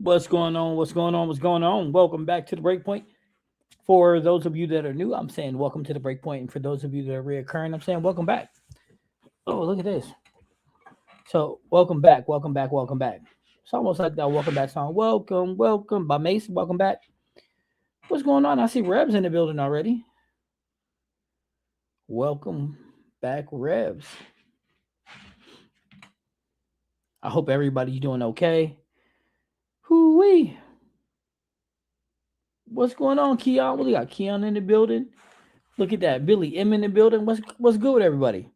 What's going on? What's going on? What's going on? Welcome back to the Breakpoint. For those of you that are new, I'm saying welcome to the Breakpoint. And for those of you that are reoccurring, I'm saying welcome back. Oh, look at this. So, welcome back, welcome back, welcome back. It's almost like that welcome back song. Welcome, welcome by Mason. Welcome back. What's going on? I see Rebs in the building already. Welcome back, Rebs. I hope everybody's doing okay. Hoo-wee. What's going on, Keon? We got Keon in the building. Look at that. Billy M in the building. What's good with everybody?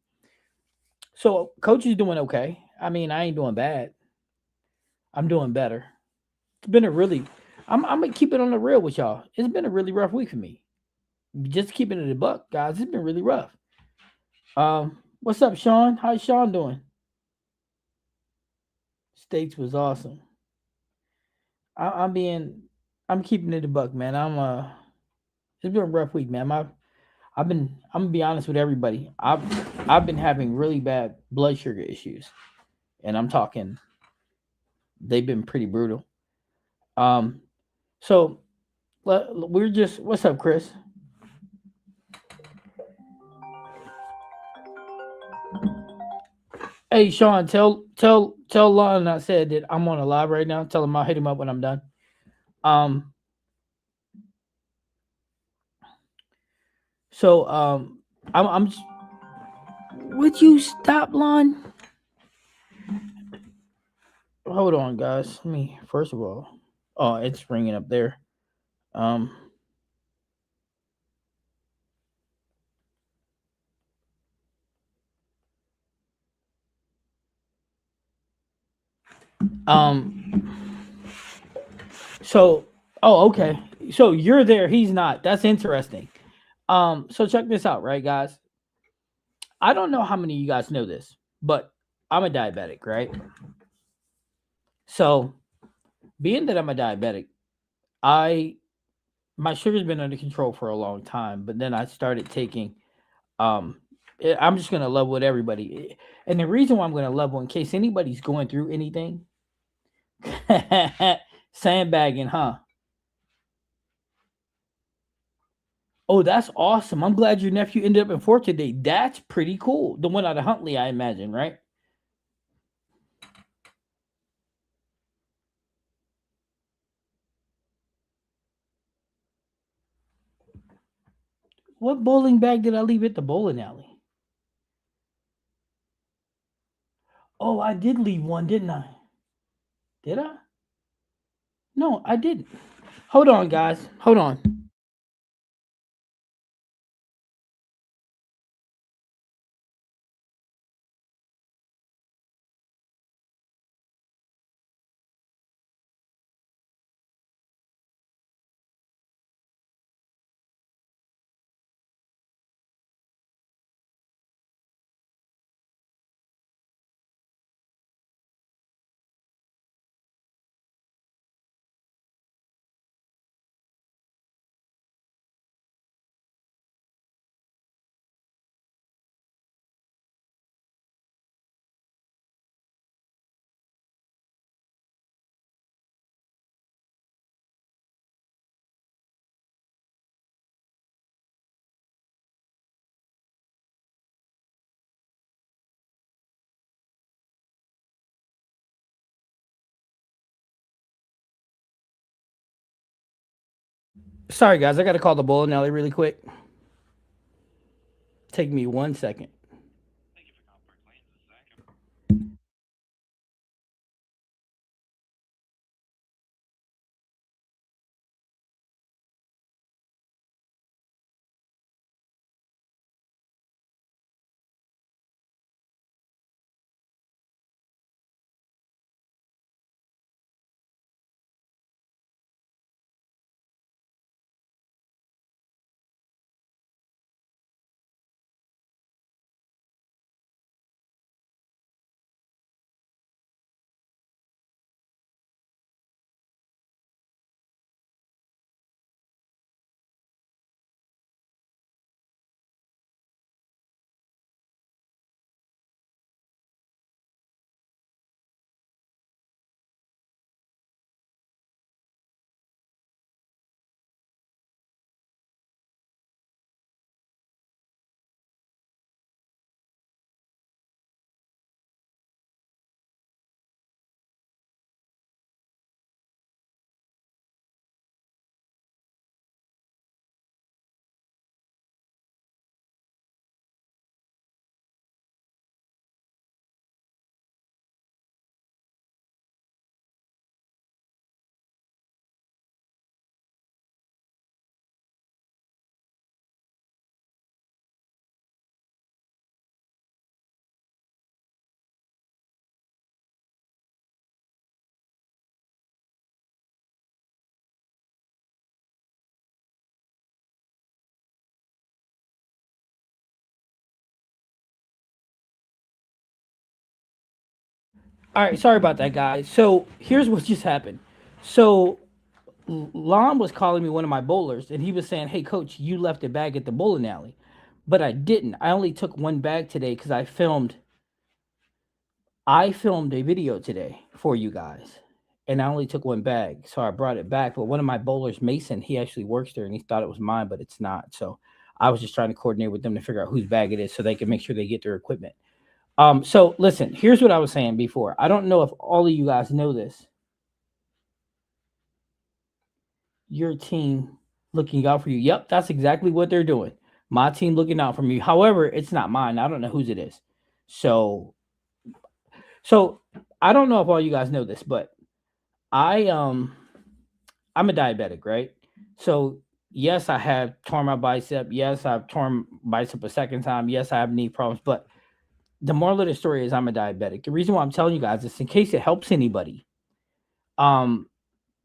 So coach is doing okay. I mean, I ain't doing bad. I'm doing better. It's been a really I'm gonna keep it on the real with y'all. It's been a really rough week for me. Just keeping it a buck, guys. It's been really rough. What's up, Sean? How's Sean doing? States was awesome. I'm being I'm keeping it a buck, man. It's been a rough week, man. I'm gonna be honest with everybody. I've been having really bad blood sugar issues. And I'm talking they've been pretty brutal. Um so we're just what's up, Chris? Hey Sean, tell Lon I said that I'm on a live right now. Tell him I'll hit him up when I'm done. Um so I'm would you stop, Lon? Hold on, guys. Let me first of all. Oh, it's ringing up there. Um um so oh okay. So you're there, he's not. That's interesting. So check this out, right, guys? I don't know how many of you guys know this, but I'm a diabetic, right? So, being that I'm a diabetic, I my sugar's been under control for a long time, but then I started taking um I'm just going to level with everybody. And the reason why I'm going to level in case anybody's going through anything sandbagging, huh? Oh, that's awesome. I'm glad your nephew ended up in Fort today. That's pretty cool. The one out of Huntley, I imagine, right? What bowling bag did I leave at the bowling alley? Oh, I did leave one, didn't I? Did I? No, I didn't. Hold on, guys. Hold on. Sorry, guys. I got to call the bowling alley really quick. Take me 1 second. All right, sorry about that, guys. So here's what just happened. So Lon was calling me one of my bowlers, and he was saying, "Hey, coach, you left a bag at the bowling alley," but I didn't. I only took one bag today because I filmed a video today for you guys, and I only took one bag, so I brought it back. But one of my bowlers, Mason, he actually works there, and he thought it was mine, but it's not. So I was just trying to coordinate with them to figure out whose bag it is, so they can make sure they get their equipment. So listen, here's what I was saying before. I don't know if all of you guys know this. Your team looking out for you. Yep, that's exactly what they're doing. My team looking out for me. However, it's not mine. I don't know whose it is. So so I don't know if all you guys know this, but I I'm a diabetic, right? So yes, I have torn my bicep. Yes, I've torn bicep a second time. Yes, I have knee problems. But the moral of the story is I'm a diabetic. The reason why I'm telling you guys is in case it helps anybody. Um,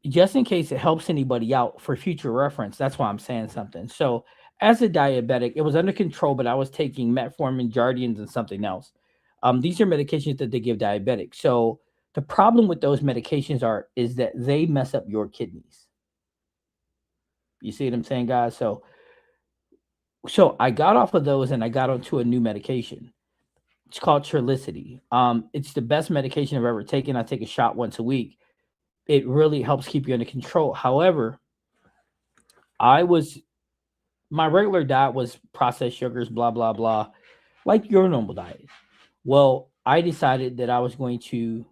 just in case it helps anybody out for future reference. That's why I'm saying something. So as a diabetic, it was under control, but I was taking metformin, Jardians, and something else. These are medications that they give diabetics. So the problem with those medications is that they mess up your kidneys. You see what I'm saying, guys? So I got off of those and I got onto a new medication. It's called Trulicity. It's the best medication I've ever taken. I take a shot once a week. It really helps keep you under control. However, I was my regular diet was processed sugars, blah blah blah, like your normal diet. Well, I decided that I was going to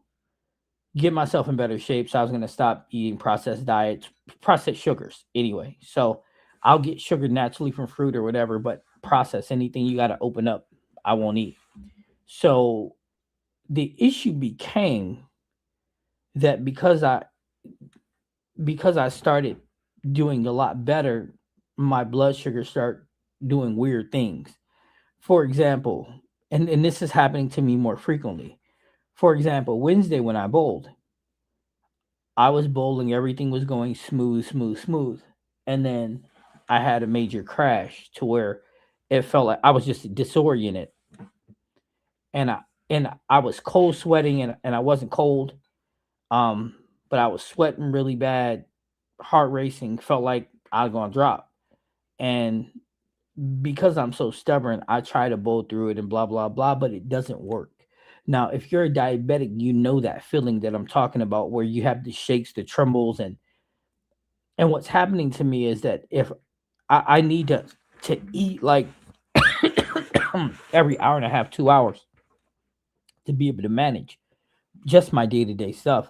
get myself in better shape, so I was going to stop eating processed diets, processed sugars anyway. So I'll get sugar naturally from fruit or whatever, but process anything you got to open up, I won't eat. So the issue became that because I started doing a lot better, my blood sugar start doing weird things. For example, and this is happening to me more frequently. For example, Wednesday when I bowled, I was bowling, everything was going smooth, smooth, smooth. And then I had a major crash to where it felt like I was just disoriented. And I was cold sweating and I wasn't cold. Um, but I was sweating really bad, heart racing, felt like I was gonna drop. And because I'm so stubborn, I try to bowl through it and blah blah blah, but it doesn't work. Now, if you're a diabetic, you know that feeling that I'm talking about, where you have the shakes, the trembles, and what's happening to me is that if I need to eat like every hour and a half, 2 hours to be able to manage just my day to day stuff,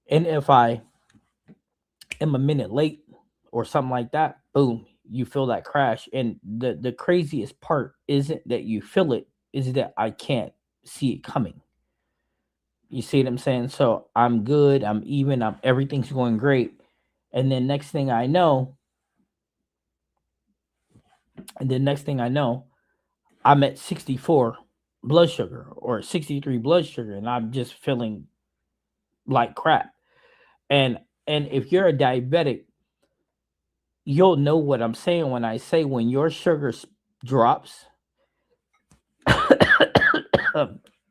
and if I am a minute late or something like that, boom, you feel that crash. And the craziest part isn't that you feel it, is that I can't see it coming. You see what I'm saying? So I'm good, I'm even, I'm everything's going great. And then next thing I know, I'm at 64 blood sugar or 63 blood sugar, and I'm just feeling like crap. And and if you're a diabetic, you'll know what I'm saying when I say when your drops,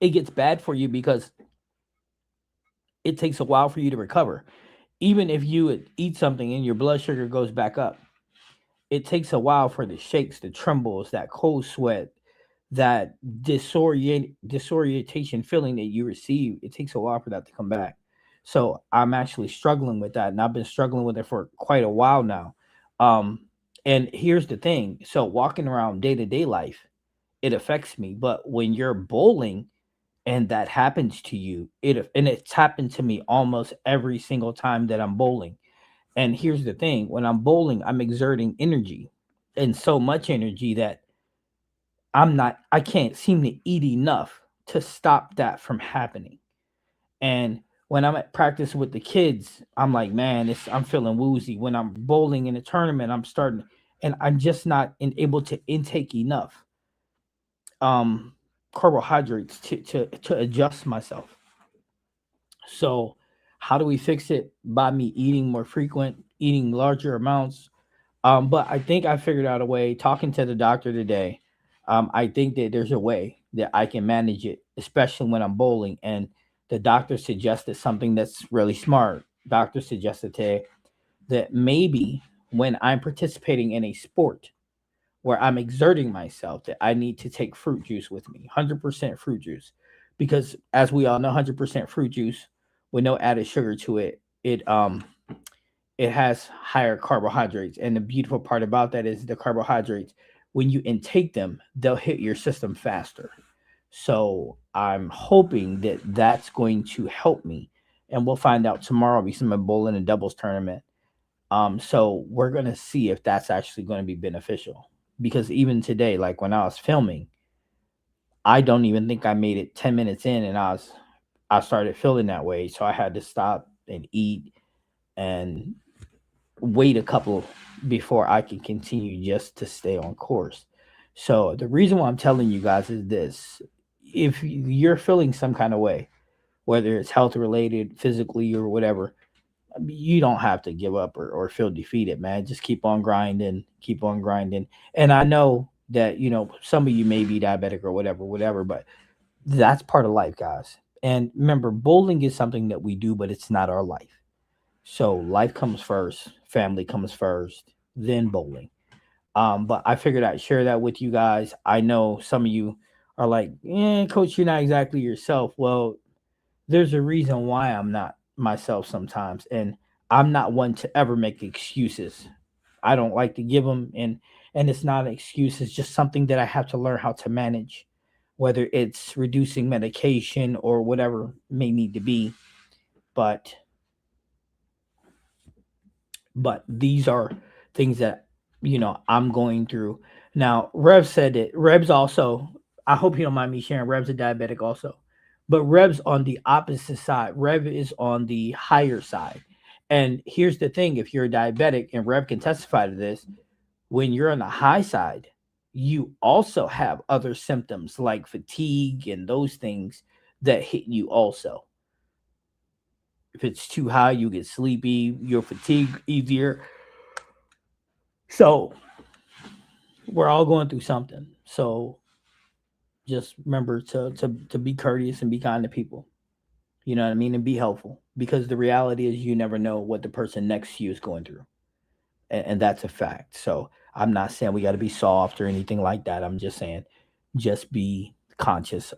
it gets bad for you because it takes a while for you to recover. Even if you eat something and your blood sugar goes back up, it takes a while for the shakes, the trembles, that cold sweat, that disorientation feeling that you receive. It takes a while for that to come back. So I'm actually struggling with that, and I've been struggling with it for quite a while now. Um, and here's the thing: so walking around day to day life, it affects me. But when you're bowling and that happens to you, it's happened to me almost every single time that I'm bowling. And here's the thing: when I'm bowling, I'm exerting energy, and so much energy that I can't seem to eat enough to stop that from happening. And when I'm at practice with the kids, I'm like, man, I'm feeling woozy. When I'm bowling in a tournament, and I'm just not able to intake enough um carbohydrates to adjust myself. So how do we fix it? By me eating more frequent, eating larger amounts. But I think I figured out a way. Talking to the doctor today, I think that there's a way that I can manage it, especially when I'm bowling. And The doctor suggested something that's really smart. Doctor suggested that maybe when I'm participating in a sport where I'm exerting myself, that I need to take fruit juice with me, 100% fruit juice, because as we all know, 100% fruit juice with no added sugar to it, it has higher carbohydrates. And the beautiful part about that is the carbohydrates, when you intake them, they'll hit your system faster. So I'm hoping that that's going to help me. And we'll find out tomorrow because I'm a bowling and doubles tournament. So we're gonna see if that's actually going to be beneficial. Because even today, like when I was filming, I don't even think I made it 10 minutes in, and I started feeling that way. So I had to stop and eat and wait a couple before I can continue just to stay on course. So the reason why I'm telling you guys is this: if you're feeling some kind of way, whether it's health related, physically, or whatever, you don't have to give up or feel defeated, man. Just keep on grinding. And I know that, some of you may be diabetic or whatever, whatever, but that's part of life, guys. And remember, bowling is something that we do, but it's not our life. So life comes first, family comes first, then bowling. But I figured I'd share that with you guys. I know some of you are like, coach, you're not exactly yourself. Well, there's a reason why I'm not myself sometimes, and I'm not one to ever make excuses. I don't like to give them, and it's not an excuse. It's just something that I have to learn how to manage, whether it's reducing medication or whatever may need to be. But these are things that I'm going through now. Rev said it. Rev's also, I hope you don't mind me sharing, Rev's a diabetic also, but Rev's on the opposite side. Rev is on the higher side. And here's the thing: if you're a diabetic, and Rev can testify to this, when you're on the high side, you also have other symptoms like fatigue and those things that hit you also. If it's too high, you get sleepy, you're fatigued easier. So we're all going through something. So just remember to be courteous and be kind to people. You know what I mean? And be helpful. Because the reality is you never know what the person next to you is going through. And that's a fact. So I'm not saying we got to be soft or anything like that. I'm just saying just be conscious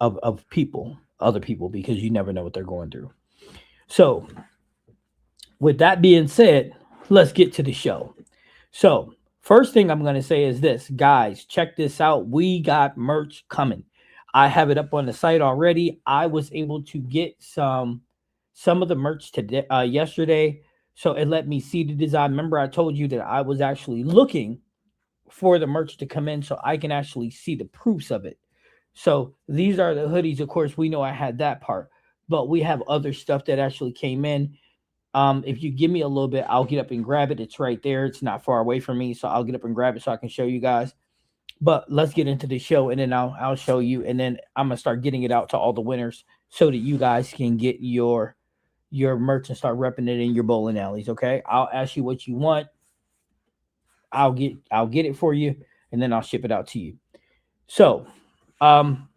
of people, other people, because you never know what they're going through. So with that being said, let's get to the show. So, first thing I'm going to say is this, guys, check this out. We got merch coming. I have it up on the site already. I was able to get some of the merch today yesterday, so it let me see the design. Remember I told you that I was actually looking for the merch to come in so I can actually see the proofs of it. So, these are the hoodies. Of course, we know I had that part, but we have other stuff that actually came in. If you give me a little bit, I'll get up and grab it. It's right there. It's not far away from me, so I'll get up and grab it so I can show you guys. But let's get into the show, and then I'll show you, and then I'm gonna start getting it out to all the winners so that you guys can get your merch and start repping it in your bowling alleys. Okay, I'll ask you what you want. I'll get it for you, and then I'll ship it out to you. So, um,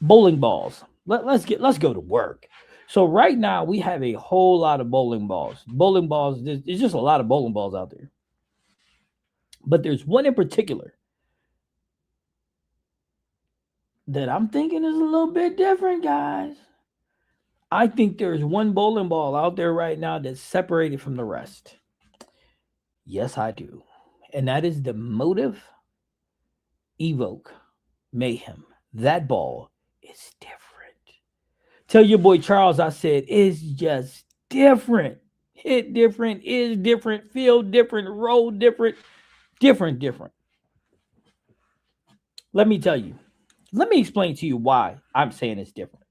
bowling balls. Let's go to work. So right now we have a whole lot of bowling balls. Bowling balls. There's just a lot of bowling balls out there. But there's one in particular that I'm thinking is a little bit different, guys. I think there's one bowling ball out there right now that's separated from the rest. Yes, I do. And that is the Motive Evoke Mayhem. That ball is different. Tell your boy Charles I said it's just different. Hit different, is different, feel different, roll different, different. Let me tell you. Let me explain to you why I'm saying it's different.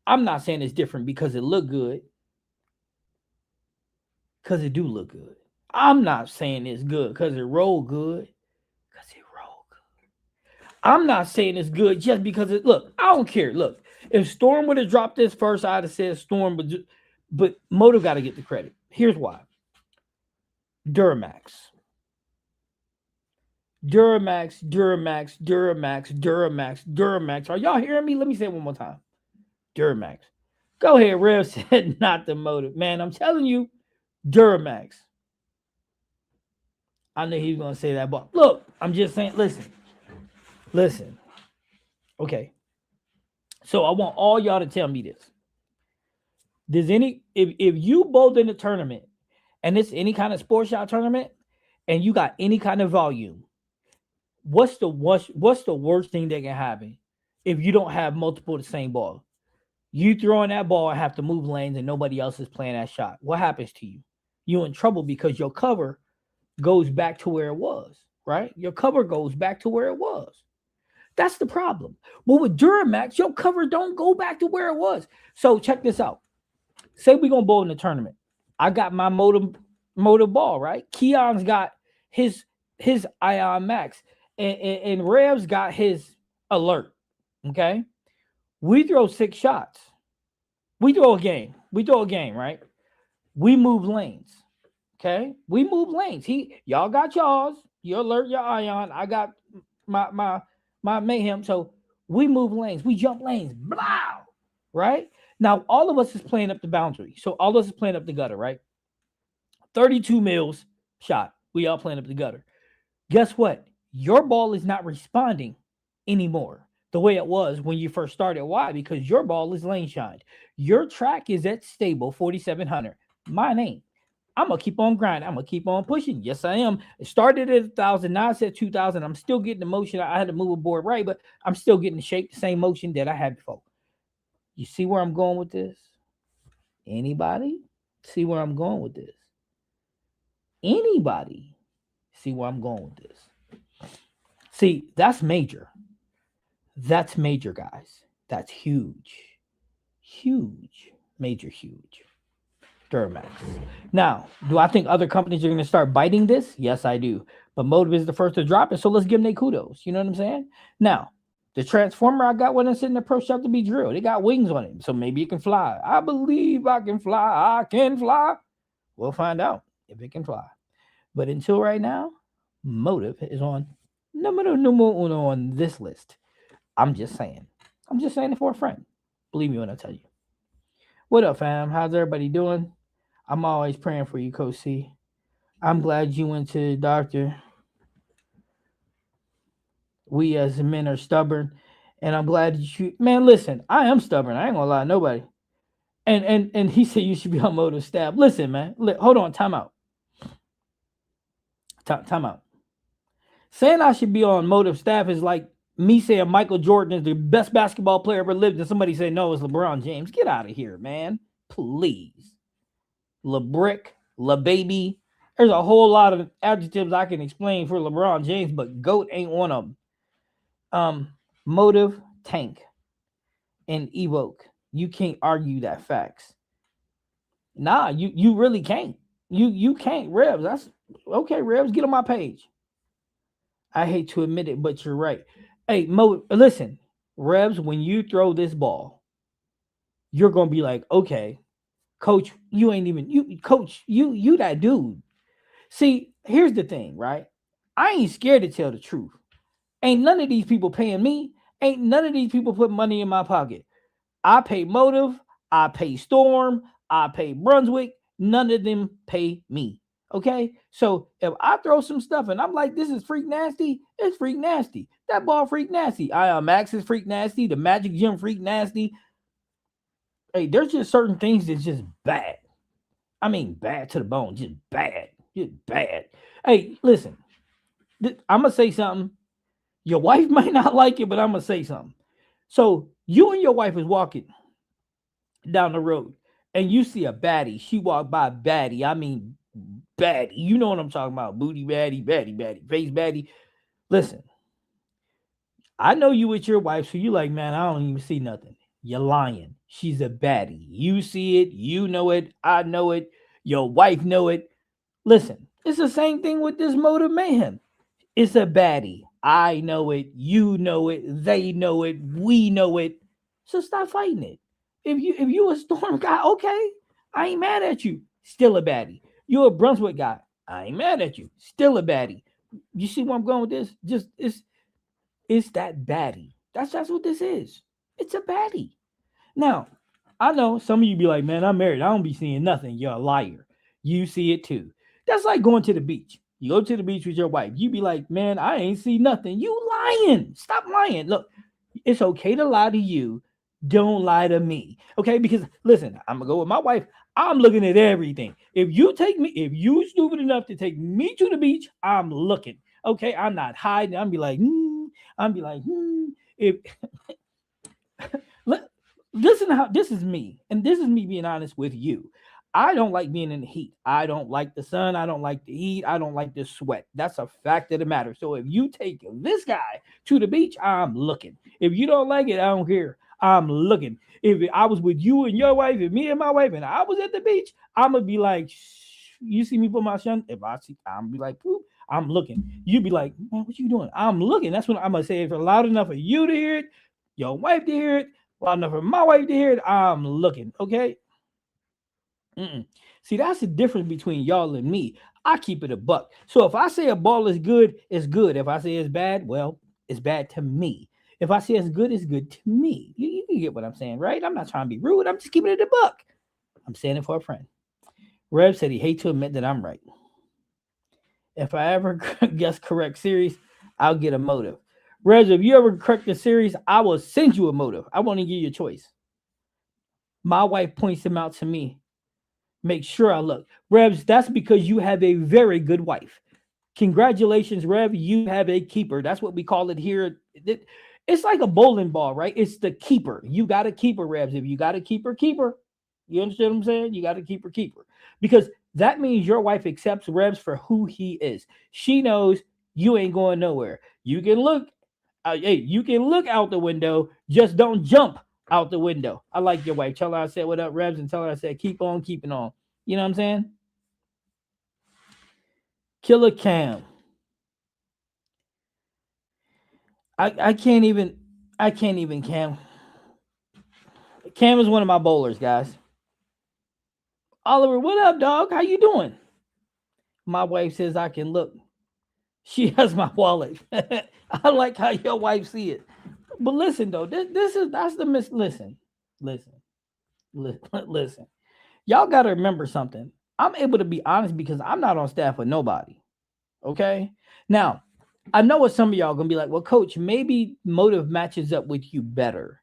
I'm not saying it's different because it look good, because it do look good. I'm not saying it's good because it roll good, because it roll good. I'm not saying it's good just because it look. I don't care. Look, if Storm would have dropped this first, I'd have said Storm, but Motive got to get the credit. Here's why. Duramax. Duramax, Duramax, Duramax, Duramax, Duramax. Are y'all hearing me? Let me say it one more time. Duramax. Go ahead, Rev said not the motive. Man, I'm telling you, Duramax. I knew he was gonna say that, but look, I'm just saying, listen. Okay. So I want all y'all to tell me this. Does any if you both in the tournament and it's any kind of sports shot tournament and you got any kind of volume, what's the worst thing that can happen if you don't have multiple of the same ball? You throwing that ball and have to move lanes and nobody else is playing that shot. What happens to you? You're in trouble because your cover goes back to where it was, right? Your cover goes back to where it was. That's the problem. But with Duramax, your cover don't go back to where it was. So check this out. Say we're gonna bowl in the tournament. I got my motor ball, right? Keon's got his Ion Max, and Rev's got his alert. Okay. We throw 6 shots. We throw a game. Right? We move lanes. Okay. We move lanes. Y'all got y'all's, your alert, your Ion. I got my mayhem. So we move lanes. We jump lanes. Blah. Right? Now all of us is playing up the boundary. So all of us is playing up the gutter, right? 32 mils shot. We all playing up the gutter. Guess what? Your ball is not responding anymore the way it was when you first started. Why? Because your ball is lane shined. Your track is at stable 4,700. Mine ain't. I'm gonna keep on grinding. I'm gonna keep on pushing. Yes, I am. It started at 1,000. Now it's at 2,000. I'm still getting the motion. I had to move a board right, but I'm still getting the shape, the same motion that I had before. You see where I'm going with this? Anybody see where I'm going with this? Anybody see where I'm going with this? See, that's major. That's major, guys. That's huge. Huge. Major, huge. Duramax. Now, do I think other companies are going to start biting this? Yes, I do. But Motive is the first to drop it, so let's give them their kudos. You know what I'm saying? Now, the transformer I got when I sit in the pro shop to be drilled, it got wings on it, so maybe it can fly. I believe I can fly. I can fly. We'll find out if it can fly. But until right now, Motive is on numero uno on this list. I'm just saying. I'm just saying it for a friend. Believe me when I tell you. What up, fam? How's everybody doing? I'm always praying for you, Coach C. I'm glad you went to the doctor. We as men are stubborn, and I'm glad that you. Man, listen, I am stubborn. I ain't gonna lie to nobody. And he said you should be on Motive staff. Listen, man. Hold on. Time out. Time out. Saying I should be on Motive staff is like me saying Michael Jordan is the best basketball player ever lived, and somebody say no, it's LeBron James. Get out of here, man. Please. LeBrick, LeBaby. There's a whole lot of adjectives I can explain for LeBron James, but GOAT ain't one of them. Motive, Tank, and Evoke. You can't argue that facts. Nah, you really can't. You can't. Revs, that's okay. Revs, get on my page. I hate to admit it, but you're right. Hey, listen, Revs, when you throw this ball, you're gonna be like, okay, coach, you ain't even coach, you that dude. See, here's the thing, right? I ain't scared to tell the truth. Ain't none of these people paying me. Ain't none of these people put money in my pocket. I pay Motive, I pay Storm, I pay Brunswick. None of them pay me. Okay, so if I throw some stuff and I'm like, this is freak nasty, it's freak nasty. That ball freak nasty. Max is freak nasty. The Magic Gym freak nasty. Hey, there's just certain things that's just bad. I mean, bad to the bone, just bad, just bad. Hey, listen, I'm gonna say something. Your wife might not like it, but I'm gonna say something. So you and your wife is walking down the road, and you see a baddie. She walked by baddie. I mean, baddie. You know what I'm talking about? Booty baddie, face baddie. Listen, I know you with your wife, so you like, man, I don't even see nothing. You're lying. She's a baddie. You see it. You know it. I know it. Your wife know it. Listen, it's the same thing with this Motive Mayhem. It's a baddie. I know it. You know it. They know it. We know it. So stop fighting it. If you a Storm guy, okay, I ain't mad at you. Still a baddie. You're a Brunswick guy. I ain't mad at you. Still a baddie. You see where I'm going with this? Just it's that baddie. That's what this is. It's a baddie. Now, I know some of you be like, man, I'm married. I don't be seeing nothing. You're a liar. You see it too. That's like going to the beach. You go to the beach with your wife. You be like, man, I ain't see nothing. You lying. Stop lying. Look, it's okay to lie to you. Don't lie to me. Okay? Because listen, I'm gonna go with my wife. I'm looking at everything. If you stupid enough to take me to the beach, I'm looking. Okay, I'm not hiding. I'm be like, I'm be like, if let, listen how this is me, and this is me being honest with you. I don't like being in the heat. I don't like the sun. I don't like the heat. I don't like the sweat. That's a fact of the matter. So if you take this guy to the beach, I'm looking. If you don't like it, I don't care. I'm looking. If I was with you and your wife, and me and my wife, and I was at the beach, I'm gonna be like, shh, you see me put my son. If I see, I'm be like, poop. I'm looking. You be like, man, what you doing? I'm looking. That's when I'm gonna say, if it's loud enough for you to hear it, your wife to hear it, loud enough for my wife to hear it, I'm looking. Okay. Mm-mm. See, that's the difference between y'all and me. I keep it a buck. So if I say a ball is good, it's good. If I say it's bad, well, it's bad to me. If I say it's good to me. You get what I'm saying, right? I'm not trying to be rude. I'm just keeping it a buck. I'm saying it for a friend. Rev said he hates to admit that I'm right. If I ever guess correct series, I'll get a motive. Rev, if you ever correct the series, I will send you a motive. I won't even give you a choice. My wife points them out to me. Make sure I look. Revs, that's because you have a very good wife. Congratulations, Rev. You have a keeper. That's what we call it here. It's like a bowling ball, right? It's the keeper. You got to keep her, Revs. If you got to keep her, keep her. You understand what I'm saying? You got to keep her, keep her. Because that means your wife accepts Revs for who he is. She knows you ain't going nowhere. You can look, hey, you can look out the window, just don't jump out the window. I like your wife. Tell her I said what up, Revs, and tell her I said keep on keeping on. You know what I'm saying? Killer Cam. I can't even Cam. Cam is one of my bowlers, guys. Oliver, what up, dog? How you doing? My wife says I can look. She has my wallet. I like how your wife see it. But listen though, this is that's the miss. Listen, listen. Y'all got to remember something. I'm able to be honest because I'm not on staff with nobody. Okay. Now, I know what some of y'all gonna be like. Well, coach, maybe motive matches up with you better.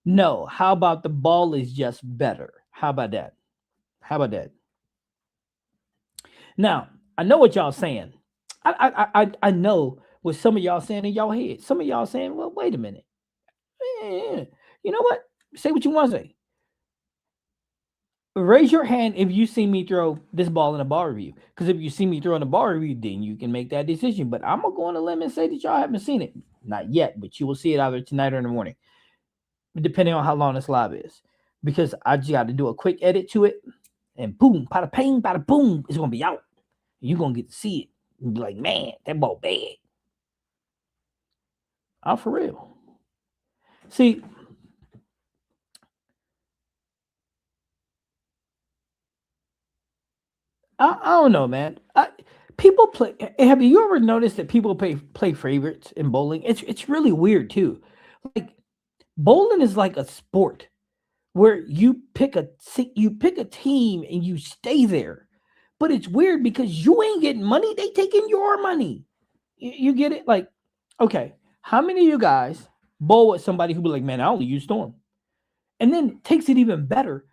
No. How about the ball is just better? How about that? How about that? Now, I know what y'all saying. I know what some of y'all saying in y'all head. Some of y'all saying, well, wait a minute. Eh, you know what? Say what you want to say. Raise your hand if you see me throw this ball in a ball review. Because if you see me throw in a ball review, then you can make that decision. But I'm gonna go on a limb and say that y'all haven't seen it. Not yet, but you will see it either tonight or in the morning, depending on how long this live is. Because I just got to do a quick edit to it, and boom, bada ping, bada boom, it's gonna be out. You're gonna get to see it. And be like, man, that ball bad. I'm for real. See, I don't know, man. People play. Have you ever noticed that people play favorites in bowling? It's really weird too. Like bowling is like a sport where you pick a team and you stay there. But it's weird because you ain't getting money; they taking your money. You get it? Like, okay, how many of you guys bowl with somebody who be like, man, I only use Storm, and then takes it even better.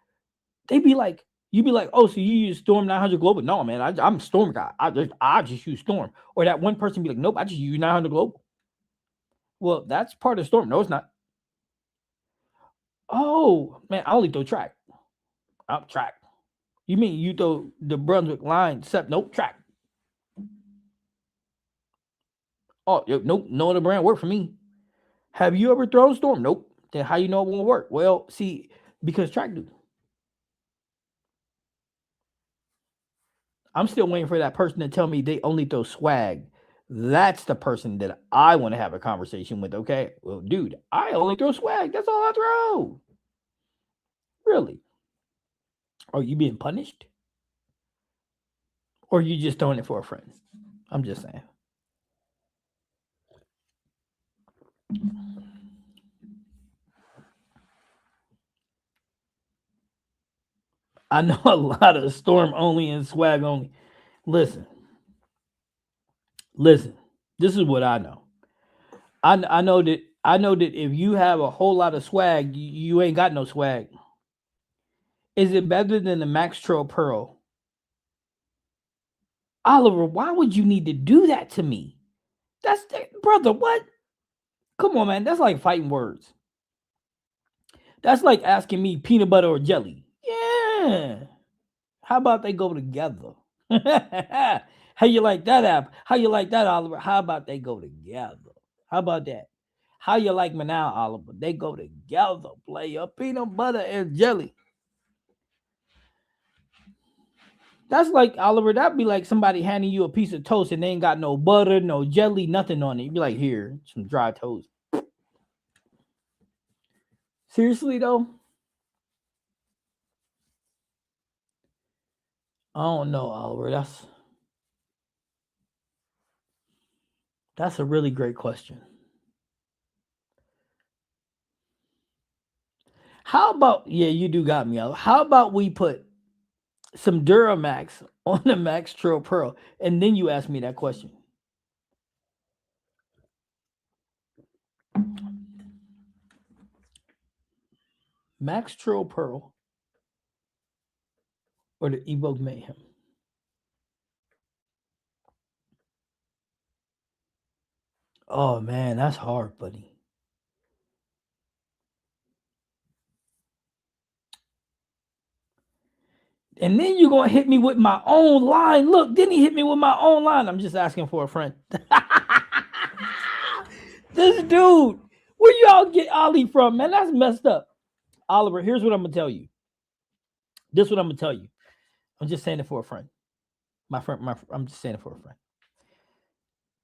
They be like, you be like, oh, so you use Storm 900 Global? No, man, I'm a Storm guy. I just use Storm. Or that one person be like, nope, I just use 900 Global. Well, that's part of Storm. No, it's not. Oh man, I only throw track. I'm track. You mean you throw the Brunswick line? Except nope, track. Oh, nope, no other brand work for me. Have you ever thrown Storm? Nope. Then how you know it won't work? Well, see, because track do. I'm still waiting for that person to tell me they only throw swag. That's the person that I want to have a conversation with. Okay, well, dude, I only throw swag. That's all I throw. Really? Are you being punished, or are you just throwing it for a friend? I'm just saying. I know a lot of storm only and swag only. Listen, listen. This is what I know. I know that if you have a whole lot of swag, you ain't got no swag. Is it better than the Max Trail Pearl? Oliver, why would you need to do that to me? Brother, what? Come on, man. That's like fighting words. That's like asking me peanut butter or jelly. Yeah. How about they go together? How you like that app? How you like that, Oliver? How about they go together? How about that? How you like me now, Oliver? They go together. Play your peanut butter and jelly. That's like Oliver. That'd be like somebody handing you a piece of toast and they ain't got no butter, no jelly, nothing on it. You'd be like, here, some dry toast. Seriously though, I don't know, Oliver. That's a really great question. How about yeah, you do got me, Oliver. How about we put some Duramax on the Max Trail Pearl, and then you ask me that question. Max Trail Pearl or the Evoke Mayhem? Oh man, that's hard, buddy. And then you're gonna hit me with my own line. Look, didn't he hit me with my own line? I'm just asking for a friend. This dude, where y'all get Ollie from, man? That's messed up. Oliver, here's what I'm gonna tell you. This is what I'm gonna tell you. I'm just saying it for a friend. My friend, I'm just saying it for a friend.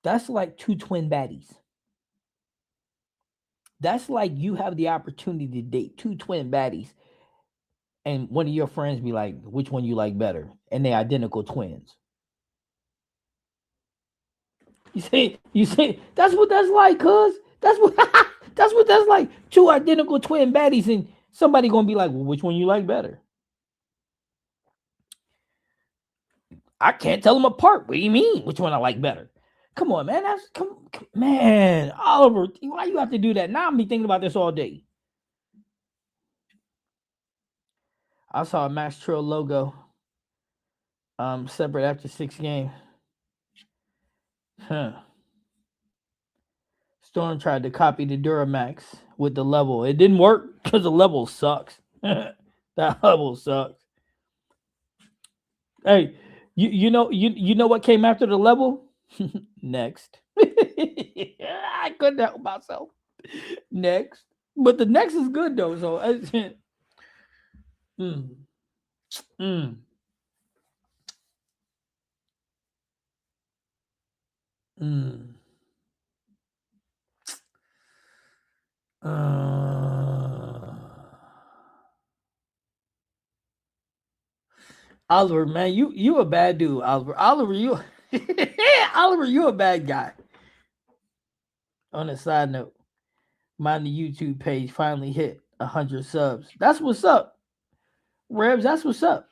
That's like two twin baddies. That's like you have the opportunity to date two twin baddies, and one of your friends be like, "Which one you like better?" And they identical twins. You say that's what that's like, cuz that's what that's what that's like. Two identical twin baddies, and somebody gonna be like, "Well, which one you like better?" I can't tell them apart. What do you mean? Which one I like better? Come on, man. Man, Oliver. Why you have to do that? Now I'm be thinking about this all day. I saw a Max Trail logo, separate after 6 games. Huh. Storm tried to copy the Duramax with the level. It didn't work because the level sucks. That level sucks. Hey, you know what came after the level? Next. I couldn't help myself. Next. But the next is good though. So mm, mm, mm. Uh, Oliver, man, you a bad dude, Oliver. Oliver, you Oliver, you a bad guy. On a side note, my YouTube page finally hit 100 subs. That's what's up, Rebs. That's what's up.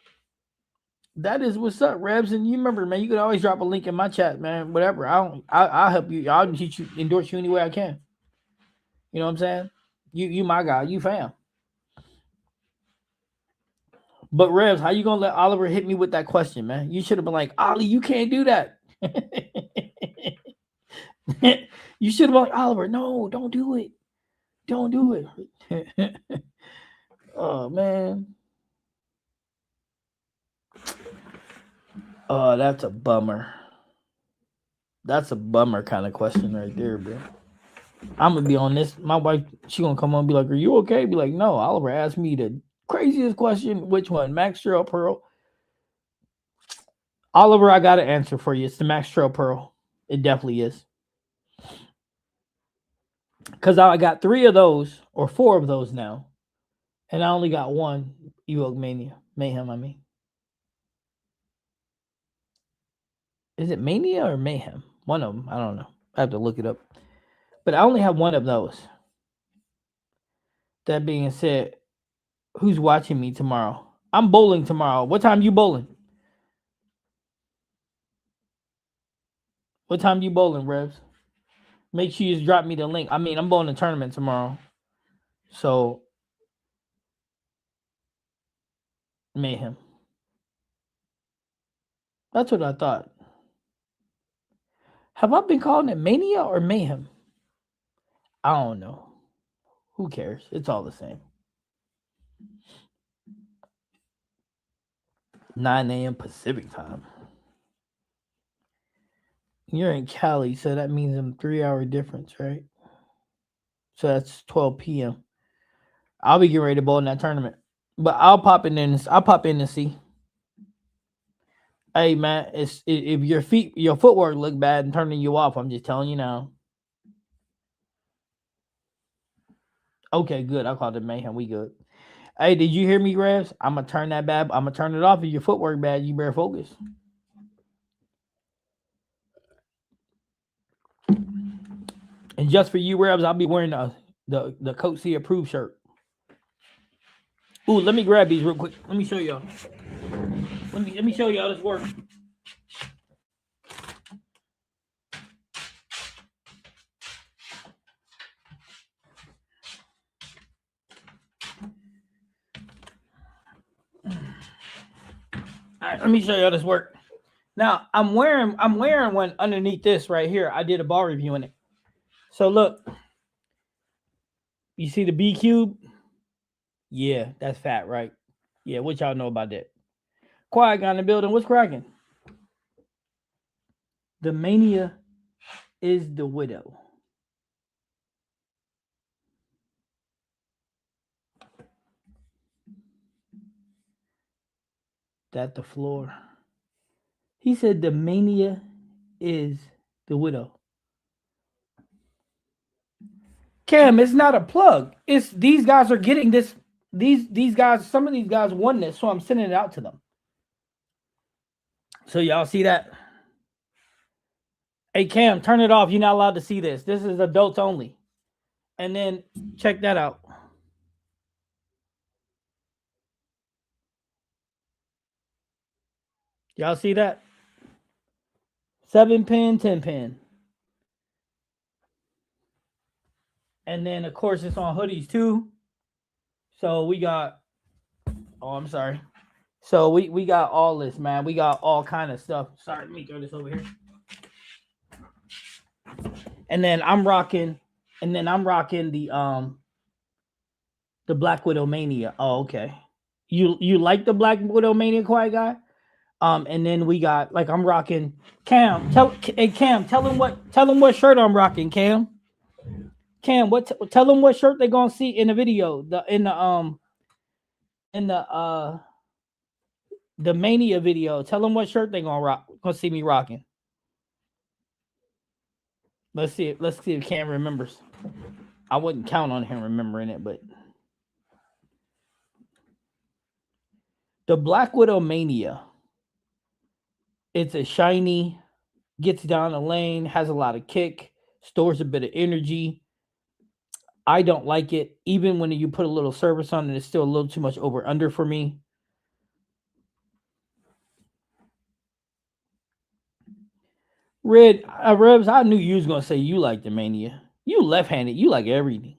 That is what's up, Rebs. And you remember, man, you can always drop a link in my chat, man. Whatever. I'll help you. I'll teach you, endorse you any way I can. You know what I'm saying? You my guy. You fam. But Rebs, how you gonna let Oliver hit me with that question, man? You should have been like, Ollie, you can't do that. You should have been like, Oliver, no, don't do it. Don't do it. Oh man. Oh, that's a bummer. That's a bummer kind of question right there, bro. I'm gonna be on this. My wife, she gonna come on and be like, "Are you okay?" Be like, "No." Oliver asked me the craziest question. Which one, Max Trail Pearl? Oliver, I got an answer for you. It's the Max Trail Pearl. It definitely is. Cause I got 3 of those or 4 of those now, and I only got one Ewok Mania Mayhem. I mean, is it Mania or Mayhem? One of them. I don't know. I have to look it up. But I only have one of those. That being said, who's watching me tomorrow? I'm bowling tomorrow. What time you bowling? What time you bowling, Revs? Make sure you just drop me the link. I mean, I'm bowling a tournament tomorrow. So mayhem. That's what I thought. Have I been calling it mania or mayhem? I don't know. Who cares? It's all the same. 9 a.m. Pacific time. You're in Cali, so that means I'm 3 hour difference, right? So that's 12 p.m. I'll be getting ready to bowl in that tournament. But I'll pop in and I'll pop in and see. Hey man, if your footwork look bad and turning you off, I'm just telling you now. Okay, good. I called it mayhem. We good. Hey, did you hear me, Revs? I'm gonna turn that bad. I'm gonna turn it off. If your footwork bad, you better focus. And just for you, Revs, I'll be wearing the Coach C approved shirt. Ooh, let me grab these real quick. Let me show y'all. Let me show y'all this work. All right, let me show y'all this work. Now I'm wearing one underneath this right here. I did a ball review in it. So look, you see the B cube? Yeah, that's fat, right? Yeah, what y'all know about that? Quiet guy in the building. What's cracking? The mania is the widow. That the floor. He said the mania is the widow. Cam, it's not a plug. It's these guys are getting this. These guys, some of these guys won this, so I'm sending it out to them. So y'all see that? Hey Cam, turn it off. You're not allowed to see this. This is adults only. And then check that out. Y'all see that? 7 pin, 10 pin. And then of course it's on hoodies too. So we got I'm sorry. So we got all this, man. We got all kind of stuff. Sorry, let me throw this over here. And then I'm rocking the Black Widow Mania. Oh, okay. You like the Black Widow Mania, quiet guy? And then we got like I'm rocking Cam. Cam, tell him what shirt I'm rocking, Cam. Cam, tell them what shirt they gonna see in the video. The Mania video. Tell them what shirt they gonna see me rocking. Let's see if Cam remembers. I wouldn't count on him remembering it, but the Black Widow Mania. It's a shiny, gets down the lane, has a lot of kick, stores a bit of energy. I don't like it. Even when you put a little service on it, it's still a little too much over under for me. Rebs, I knew you was gonna say you like the Mania. You left-handed, you like everything.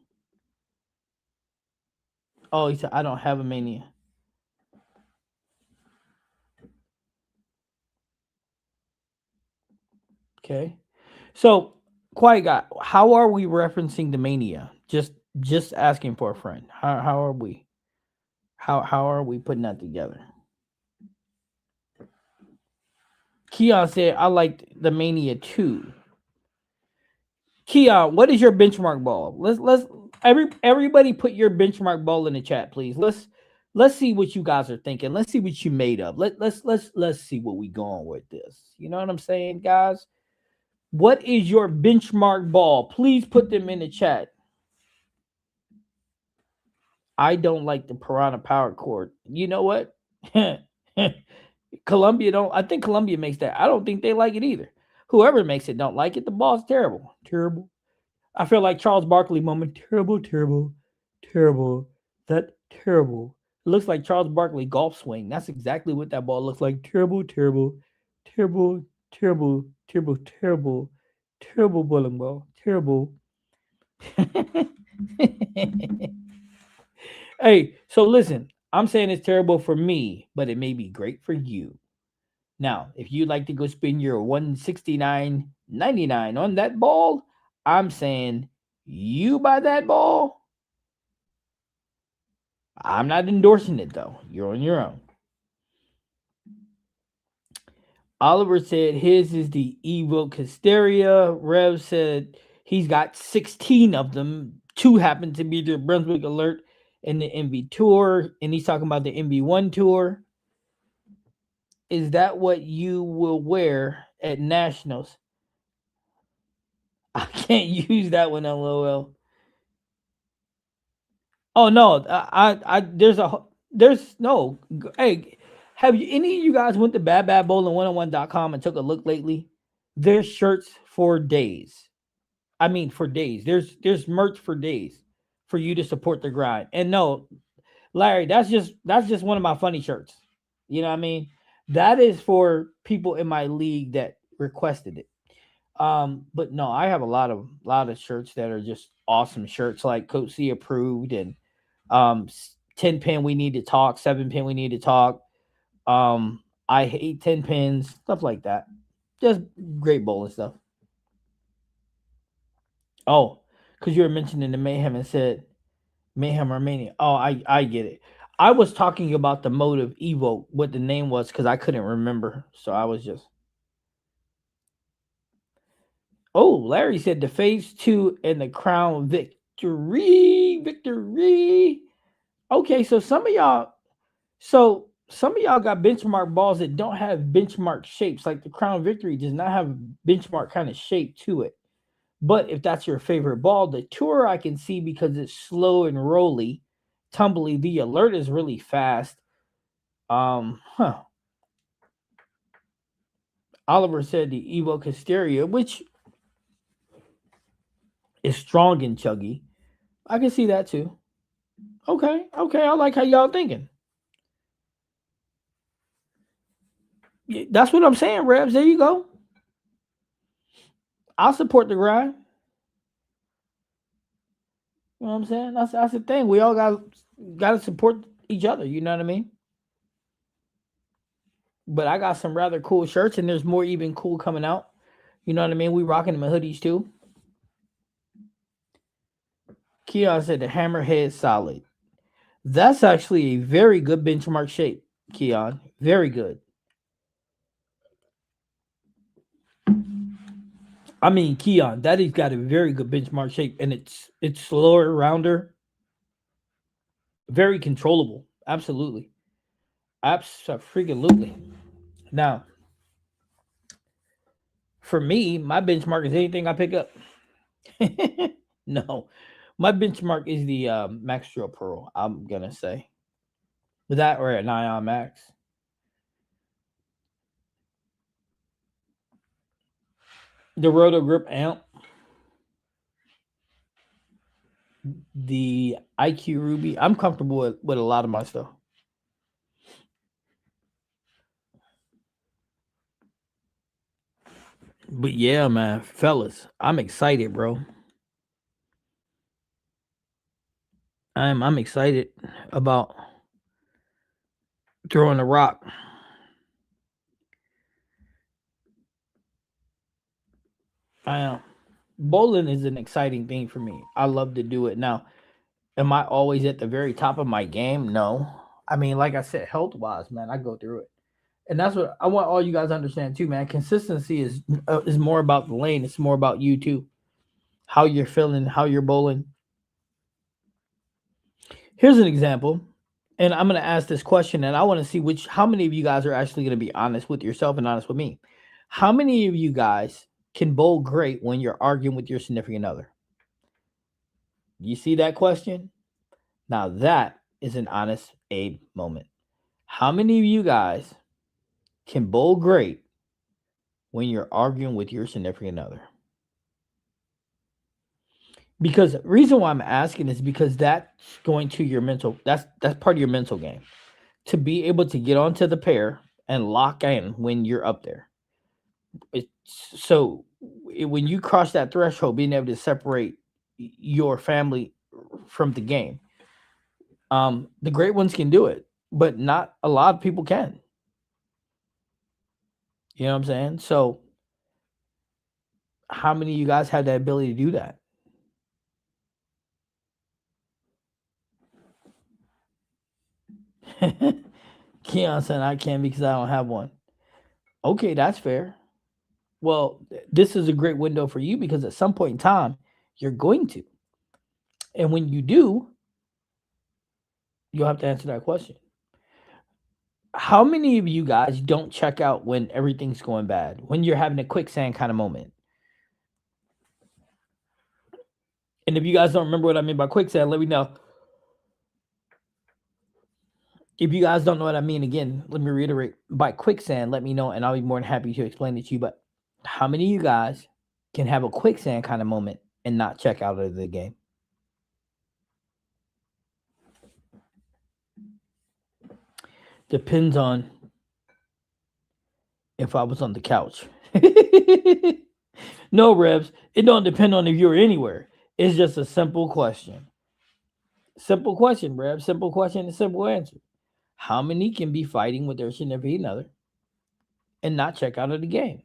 Oh, he said I don't have a Mania. Okay. So, quiet guy, how are we referencing the Mania? Just asking for a friend. How are we? How are we putting that together? Keon said I liked the Mania too. Keon, what is your benchmark ball? Let's everybody put your benchmark ball in the chat, please. Let's see what you guys are thinking. Let's see what you made of. Let's see what we going with this. You know what I'm saying, guys? What is your benchmark ball? Please put them in the chat. I don't like the Piranha Power Cord. You know what? Columbia don't. I think Columbia makes that. I don't think they like it either. Whoever makes it don't like it. The ball's terrible. Terrible. I feel like Charles Barkley moment. Terrible, terrible, terrible. That terrible. It looks like Charles Barkley golf swing. That's exactly what that ball looks like. Terrible, terrible, terrible, terrible, terrible, terrible, terrible bowling ball. Terrible. Hey, so listen, I'm saying it's terrible for me, but it may be great for you. Now, if you'd like to go spend your 169.99 on that ball, I'm saying you buy that ball. I'm not endorsing it though. You're on your own. Oliver said his is the Evo Hysteria. Rev said he's got 16 of them. Two happen to be the Brunswick Alert and the MV Tour, and he's talking about the MV1 Tour. Is that what you will wear at Nationals? I can't use that one, lol. Oh no, there's no. Hey, have you any of you guys went to badbadbowling101.com and took a look lately? There's shirts for days. I mean, for days. There's merch for days for you to support the grind. And no, Larry, that's just one of my funny shirts. You know what I mean? That is for people in my league that requested it. But no, I have a lot of shirts that are just awesome shirts, like Coach C approved, and 10 pin we need to talk, 7 pin we need to talk. I hate 10 pins, stuff like that. Just great bowling stuff. Oh, because you were mentioning the Mayhem and said Mayhem Armenia. Oh, I get it. I was talking about the Motive Evo, what the name was, because I couldn't remember. So I was just. Oh, Larry said the phase two and the crown victory. Victory. Okay, so some of y'all got benchmark balls that don't have benchmark shapes. Like the crown victory does not have benchmark kind of shape to it. But if that's your favorite ball, the tour I can see because it's slow and rolly, tumbly. The alert is really fast. Huh. Oliver said the Evo Hysteria, which is strong and chuggy. I can see that too. Okay, okay. I like how y'all thinking. Yeah, that's what I'm saying, Rebs. There you go. I'll support the grind. You know what I'm saying? That's the thing. We all got to support each other. You know what I mean? But I got some rather cool shirts, and there's more even cool coming out. You know what I mean? We rocking them in hoodies too. Keon said the hammerhead solid. That's actually a very good benchmark shape, Keon. Very good. I mean, Keon, that has got a very good benchmark shape, and it's slower, rounder, very controllable. Absolutely, absolutely. Now, for me, my benchmark is anything I pick up. No, my benchmark is the Max Drill Pearl. I'm gonna say that or an Ion Max. The Roto Grip Amp, the IQ Ruby. I'm comfortable with a lot of my stuff. But yeah, man, fellas, I'm excited, bro. I'm excited about throwing the rock. I am. Bowling is an exciting thing for me. I love to do it. Now, am I always at the very top of my game? No. I mean, like I said, health wise, man, I go through it, and that's what I want all you guys to understand too, man. Consistency is more about the lane. It's more about you too, how you're feeling, how you're bowling. Here's an example, and I'm gonna ask this question, and I want to see which how many of you guys are actually gonna be honest with yourself and honest with me. How many of you guys can bowl great when you're arguing with your significant other? You see that question? Now that is an honest Abe moment. How many of you guys can bowl great when you're arguing with your significant other? Because reason why I'm asking is because that's going to your mental. That's part of your mental game to be able to get onto the pair and lock in when you're up there. It's, so when you cross that threshold, being able to separate your family from the game, the great ones can do it, but not a lot of people can. You know what I'm saying? So how many of you guys have that ability to do that? Keon said I can because I don't have one. Okay, that's fair. Well, this is a great window for you because at some point in time, you're going to. And when you do, you'll have to answer that question. How many of you guys don't check out when everything's going bad, when you're having a quicksand kind of moment? And if you guys don't remember what I mean by quicksand, let me know. If you guys don't know what I mean, again, let me reiterate. By quicksand, let me know, and I'll be more than happy to explain it to you. But how many of you guys can have a quicksand kind of moment and not check out of the game? Depends on if I was on the couch. No, Rebs, it don't depend on if you're anywhere. It's just a simple question. Simple question, Rebs. Simple question and simple answer. How many can be fighting with their significant other and not check out of the game?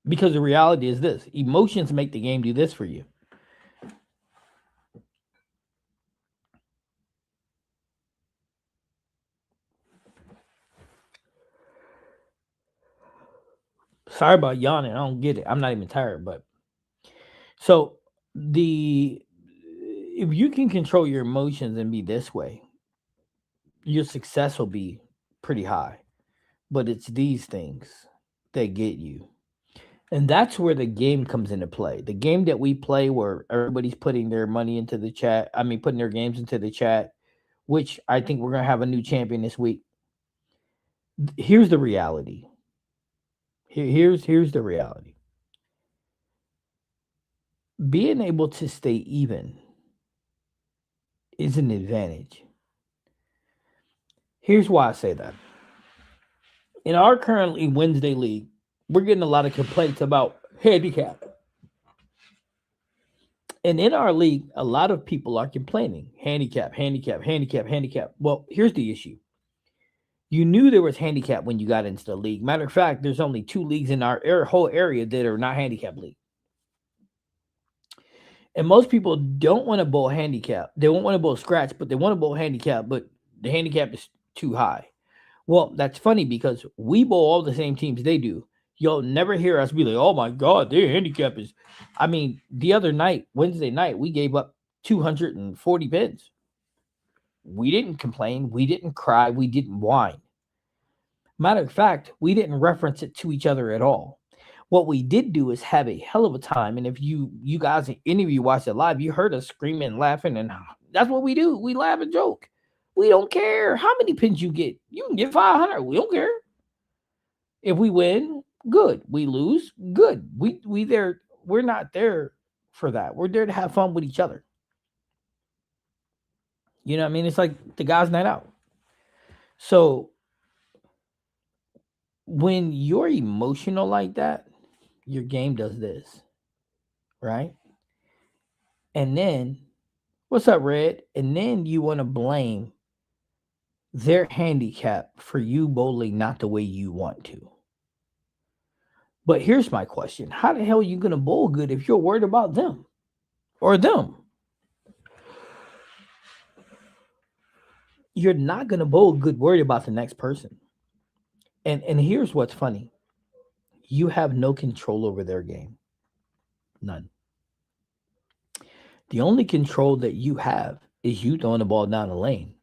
Because the reality is this: emotions make the game do this for you. Sorry about yawning. I don't get it. I'm not even tired, but so the if you can control your emotions and be this way, your success will be pretty high. But it's these things that get you. And that's where the game comes into play. The game that we play where everybody's putting their money into the chat, I mean putting their games into the chat, which I think we're going to have a new champion this week. Here's the reality. Here's the reality. Being able to stay even is an advantage. Here's why I say that. In our currently Wednesday league, we're getting a lot of complaints about handicap. And in our league, a lot of people are complaining handicap, handicap, handicap, handicap. Well, here's the issue. You knew there was handicap when you got into the league. Matter of fact, there's only two leagues in our whole area that are not handicap league. And most people don't want to bowl handicap. They won't want to bowl scratch, but they want to bowl handicap, but the handicap is too high. Well, that's funny because we bowl all the same teams they do. You'll never hear us be like, oh my God, their handicap is. I mean, the other night, Wednesday night, we gave up 240 pins. We didn't complain. We didn't cry. We didn't whine. Matter of fact, we didn't reference it to each other at all. What we did do is have a hell of a time. And if you guys, any of you watched it live, you heard us screaming and laughing. And that's what we do. We laugh and joke. We don't care how many pins you get. You can get 500. We don't care. If we win, good. We lose, good. We there. We're not there for that. We're there to have fun with each other. You know what I mean? It's like the guys' night out. So when you're emotional like that, your game does this, right? And then, what's up, Red? And then you want to blame their handicap for you bowling not the way you want to. But here's my question: how the hell are you gonna bowl good if you're worried about them or them? You're not gonna bowl good worried about the next person. And here's what's funny: you have no control over their game, none. The only control that you have is you throwing the ball down the lane.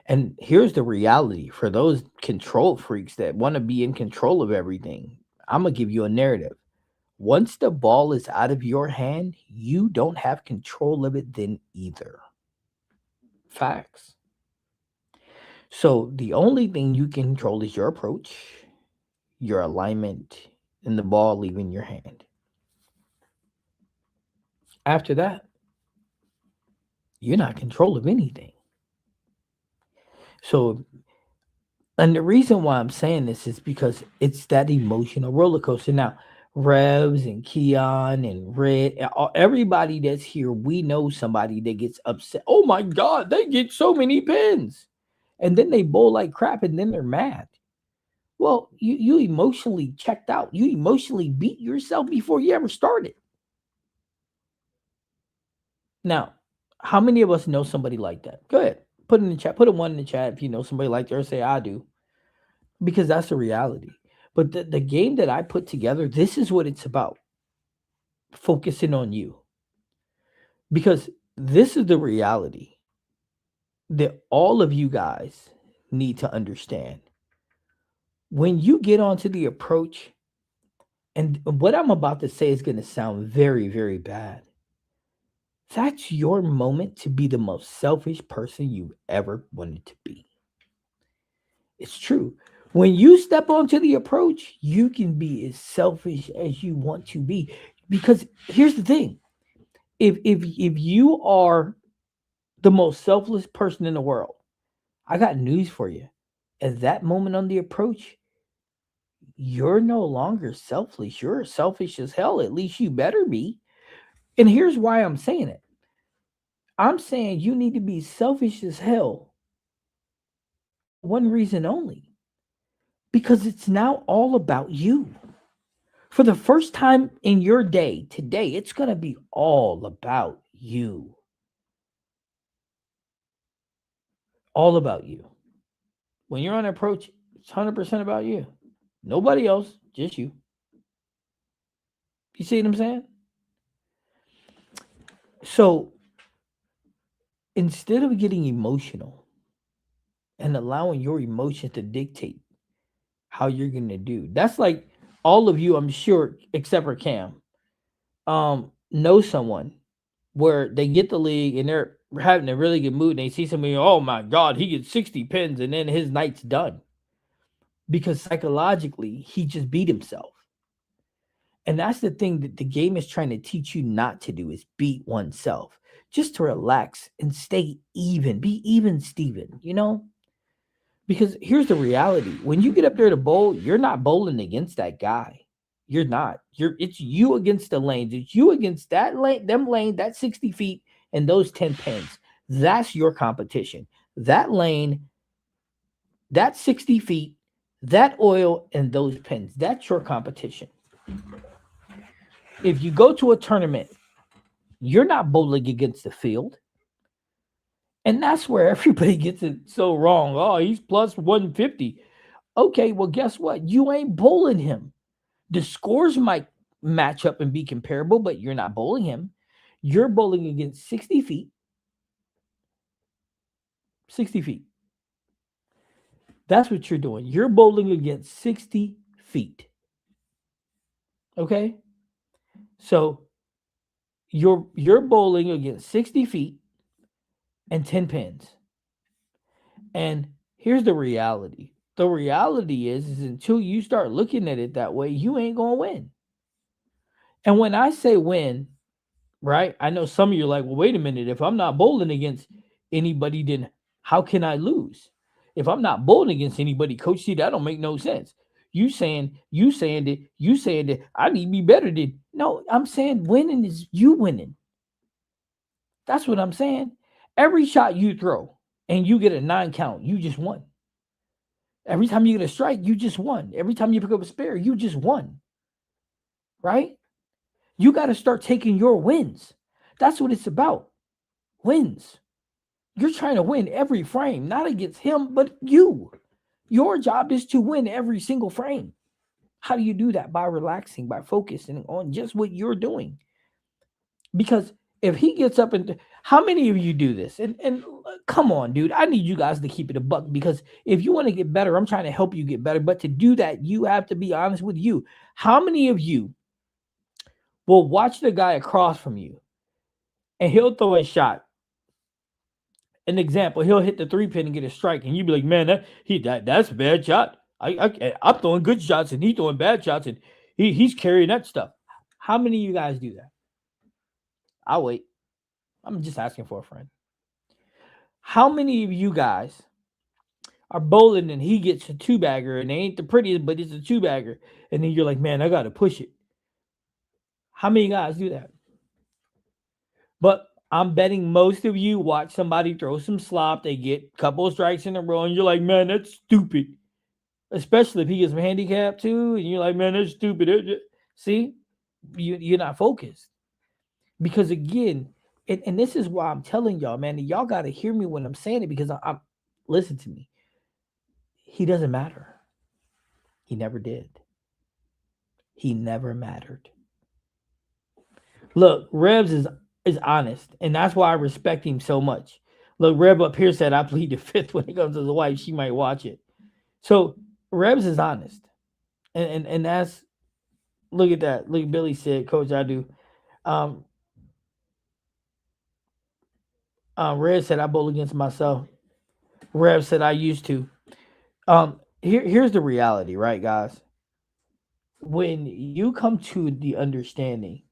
And here's the reality for those control freaks that want to be in control of everything. I'm going to give you a narrative. Once the ball is out of your hand, you don't have control of it then either. Facts. So the only thing you can control is your approach, your alignment, and the ball leaving your hand. After that, you're not in control of anything. So, and the reason why I'm saying this is because it's that emotional roller coaster. Now, Revs and Keon and Red, everybody that's here, we know somebody that gets upset. Oh my God, they get so many pins. And then they bowl like crap and then they're mad. Well, you emotionally checked out. You emotionally beat yourself before you ever started. Now, how many of us know somebody like that? Go ahead. Put it in the chat. Put a one in the chat if you know somebody like that, or say I do, because that's the reality. But the game that I put together, this is what it's about. Focusing on you. Because this is the reality that all of you guys need to understand. When you get onto the approach, and what I'm about to say is going to sound very, very bad. That's your moment to be the most selfish person you ever wanted to be. It's true. When you step onto the approach, you can be as selfish as you want to be. Because here's the thing. If you are the most selfless person in the world, I got news for you. At that moment on the approach, you're no longer selfish. You're selfish as hell. At least you better be. And here's why I'm saying it. I'm saying you need to be selfish as hell for one reason only, because it's now all about you. For the first time in your day today, it's going to be all about you. All about you. When you're on approach, it's 100% about you. Nobody else, just you. You see what I'm saying? So instead of getting emotional and allowing your emotions to dictate how you're going to do, that's like all of you, I'm sure, except for Cam, know someone where they get the league and they're having a really good mood and they see somebody, oh my God, he gets 60 pins and then his night's done. Because psychologically, he just beat himself. And that's the thing that the game is trying to teach you not to do, is beat oneself. Just to relax and stay even. Be even, Steven, you know? Because here's the reality. When you get up there to bowl, you're not bowling against that guy. You're not. It's you against the lanes. It's you against that lane, that 60 feet and those 10 pins. That's your competition. That lane, that 60 feet, that oil, and those pins. That's your competition. If you go to a tournament, you're not bowling against the field. And that's where everybody gets it so wrong. Oh, he's plus 150. Okay, well, guess what? You ain't bowling him. The scores might match up and be comparable, but you're not bowling him. You're bowling against 60 feet. 60 feet. That's what you're doing. You're bowling against 60 feet. Okay? So you're bowling against 60 feet and 10 pins. And here's the reality. The reality is until you start looking at it that way, you ain't gonna win. And when I say win, right? I know some of you are like, well, wait a minute. If I'm not bowling against anybody, then how can I lose? If I'm not bowling against anybody, Coach C, that don't make no sense. You saying that I need to be better than. No, I'm saying winning is you winning. That's what I'm saying. Every shot you throw and you get a 9 count, you just won. Every time you get a strike, you just won. Every time you pick up a spare, you just won. Right? You got to start taking your wins. That's what it's about. Wins. You're trying to win every frame, not against him, but you. Your job is to win every single frame. How do you do that? By relaxing, by focusing on just what you're doing. Because if he gets up and how many of you do this? And come on, dude, I need you guys to keep it a buck, because if you want to get better, I'm trying to help you get better. But to do that, you have to be honest with you. How many of you will watch the guy across from you and he'll throw a shot An example, he'll hit the 3 pin and get a strike, and you be like, man, that's a bad shot. I'm throwing good shots, and he's throwing bad shots, and he's carrying that stuff. How many of you guys do that? I'll wait. I'm just asking for a friend. How many of you guys are bowling and he gets a two bagger and they ain't the prettiest, but it's a two bagger, and then you're like, man, I gotta push it. How many guys do that? But I'm betting most of you watch somebody throw some slop, they get a couple of strikes in a row, and you're like, man, that's stupid. Especially if he gets some handicap too, and you're like, man, that's stupid. See, you're not focused. Because again, and this is why I'm telling y'all, man, y'all got to hear me when I'm saying it, because I'm listen to me. He doesn't matter. He never did. He never mattered. Look, Rebs is honest, and that's why I respect him so much. Look, Reb up here said I plead the fifth when it comes to the wife. She might watch it. So Rebs is honest, and that's look at that. Look, Billy said, Coach, I do. Um, Red said I bowl against myself. Rev said I used to. Here's the reality, right, guys? When you come to the understanding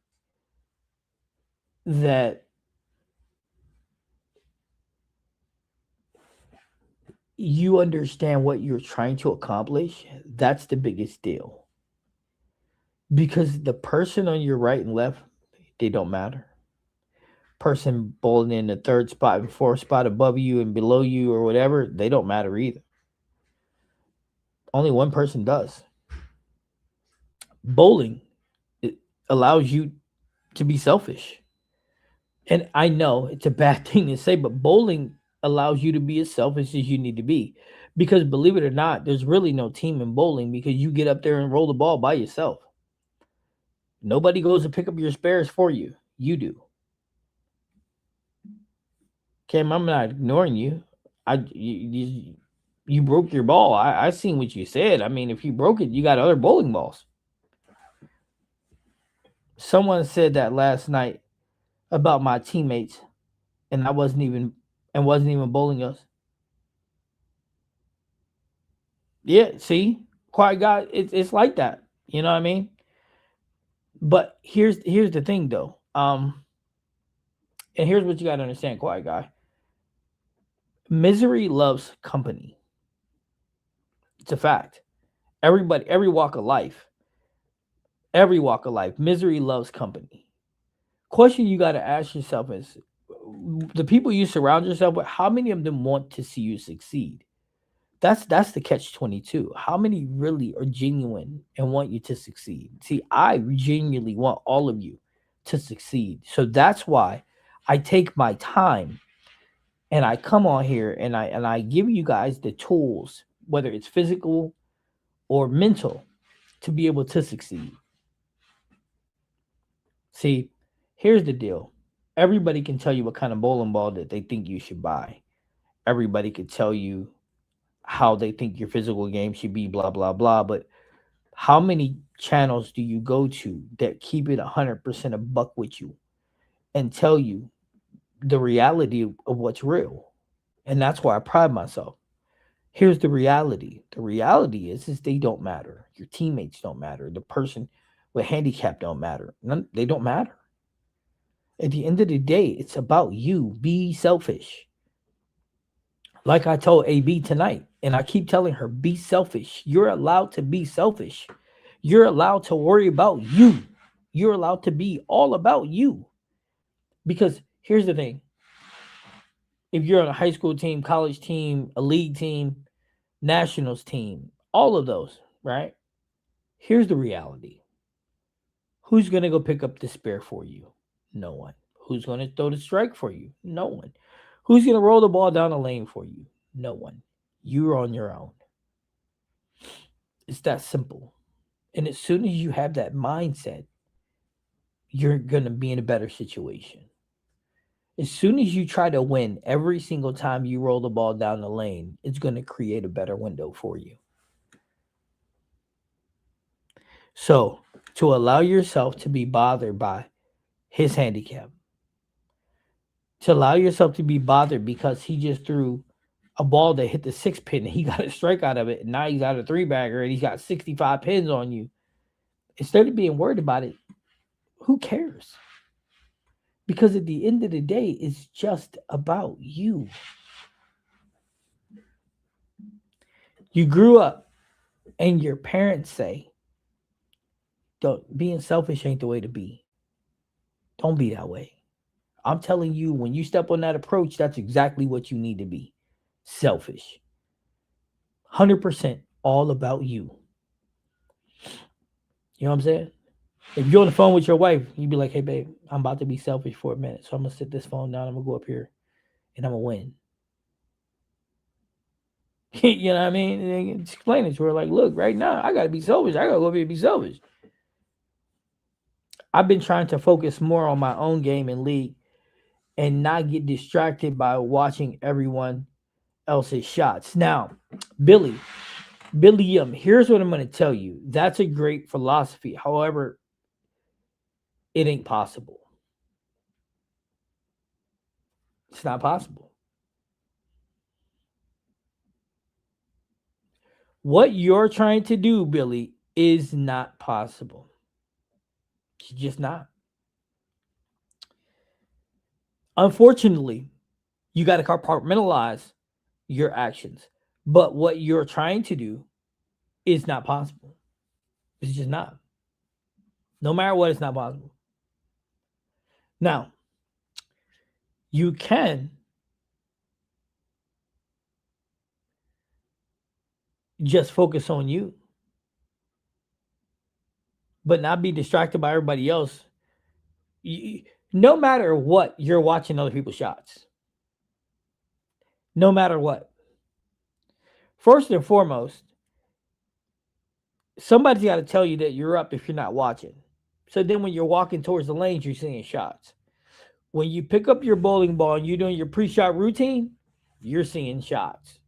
that you understand what you're trying to accomplish, that's the biggest deal. Because the person on your right and left, they don't matter. Person bowling in the third spot and fourth spot above you and below you or whatever, they don't matter either. Only one person does. Bowling, it allows you to be selfish. And I know it's a bad thing to say, but bowling allows you to be as selfish as you need to be. Because believe it or not, there's really no team in bowling, because you get up there and roll the ball by yourself. Nobody goes to pick up your spares for you. You do. Cam, I'm not ignoring you. You broke your ball. I seen what you said. I mean, if you broke it, you got other bowling balls. Someone said that last night about my teammates, and I wasn't even bowling us. Yeah, see, quiet guy, it's like that. You know what I mean? But here's the thing though. And here's what you gotta understand, quiet guy. Misery loves company. It's a fact. Everybody, every walk of life, misery loves company. Question you gotta ask yourself is, the people you surround yourself with, how many of them want to see you succeed? That's the catch 22. How many really are genuine and want you to succeed? See, I genuinely want all of you to succeed. So that's why I take my time and I come on here and I give you guys the tools, whether it's physical or mental, to be able to succeed. See, here's the deal. Everybody can tell you what kind of bowling ball that they think you should buy. Everybody could tell you how they think your physical game should be, blah, blah, blah. But how many channels do you go to that keep it 100% a buck with you and tell you the reality of what's real? And that's why I pride myself. Here's the reality. The reality is they don't matter. Your teammates don't matter. The person with handicap don't matter. They don't matter. At the end of the day, it's about you. Be selfish. Like I told AB tonight, and I keep telling her, be selfish. You're allowed to be selfish. You're allowed to worry about you. You're allowed to be all about you. Because here's the thing. If you're on a high school team, college team, a league team, nationals team, all of those, right? Here's the reality. Who's going to go pick up the spare for you? No one. Who's going to throw the strike for you? No one. Who's going to roll the ball down the lane for you? No one. You're on your own. It's that simple. And as soon as you have that mindset, you're going to be in a better situation. As soon as you try to win every single time you roll the ball down the lane, it's going to create a better window for you. So, to allow yourself to be bothered by his handicap, to allow yourself to be bothered because he just threw a ball that hit the six pin and he got a strike out of it, and now he's out a three bagger and he's got 65 pins on you. Instead of being worried about it, who cares? Because at the end of the day, it's just about you. You grew up and your parents say, don't, being selfish ain't the way to be. Don't be that way. I'm telling you, when you step on that approach, that's exactly what you need to be. Selfish. 100% all about you. You know what I'm saying? If you're on the phone with your wife, you'd be like, hey, babe, I'm about to be selfish for a minute. So I'm going to sit this phone down. I'm going to go up here and I'm going to win. You know what I mean? And explain it to her like, look, right now, I got to be selfish. I got to go up here and be selfish. I've been trying to focus more on my own game and league and not get distracted by watching everyone else's shots. Now, Billy, here's what I'm going to tell you. That's a great philosophy. However, it ain't possible. It's not possible. What you're trying to do, Billy, is not possible. It's just not. Unfortunately, you got to compartmentalize your actions. But what you're trying to do is not possible. It's just not. No matter what, it's not possible. Now, you can just focus on you, but not be distracted by everybody else. No matter what, you're watching other people's shots. No matter what. First and foremost, somebody's got to tell you that you're up if you're not watching. So then when you're walking towards the lanes, you're seeing shots. When you pick up your bowling ball and you're doing your pre-shot routine, you're seeing shots.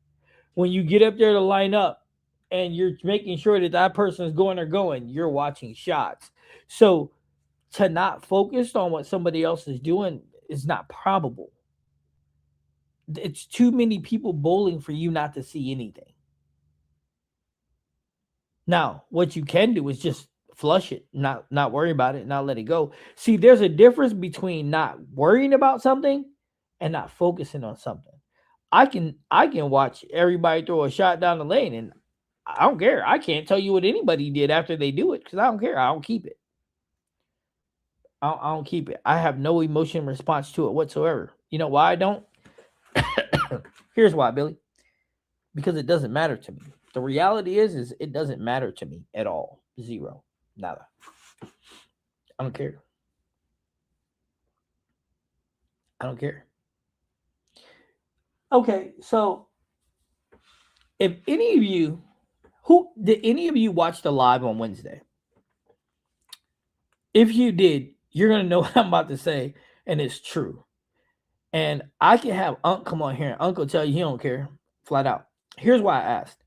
When you get up there to line up and you're making sure that that person is going or going, you're watching shots. So to not focus on what somebody else is doing is not probable. It's too many people bowling for you not to see anything. Now, what you can do is just flush it, not worry about it, not let it go. See, there's a difference between not worrying about something and not focusing on something. I can watch everybody throw a shot down the lane and I don't care. I can't tell you what anybody did after they do it because I don't care. I don't keep it. I don't keep it. I have no emotion response to it whatsoever. You know why I don't? Here's why, Billy. Because it doesn't matter to me. The reality is it doesn't matter to me at all. Zero. Nada. I don't care. I don't care. Okay, so if any of you did any of you watch the live on Wednesday? If you did, you're gonna know what I'm about to say, and it's true. And I can have Unc come on here and Uncle tell you he don't care flat out. Here's why I asked.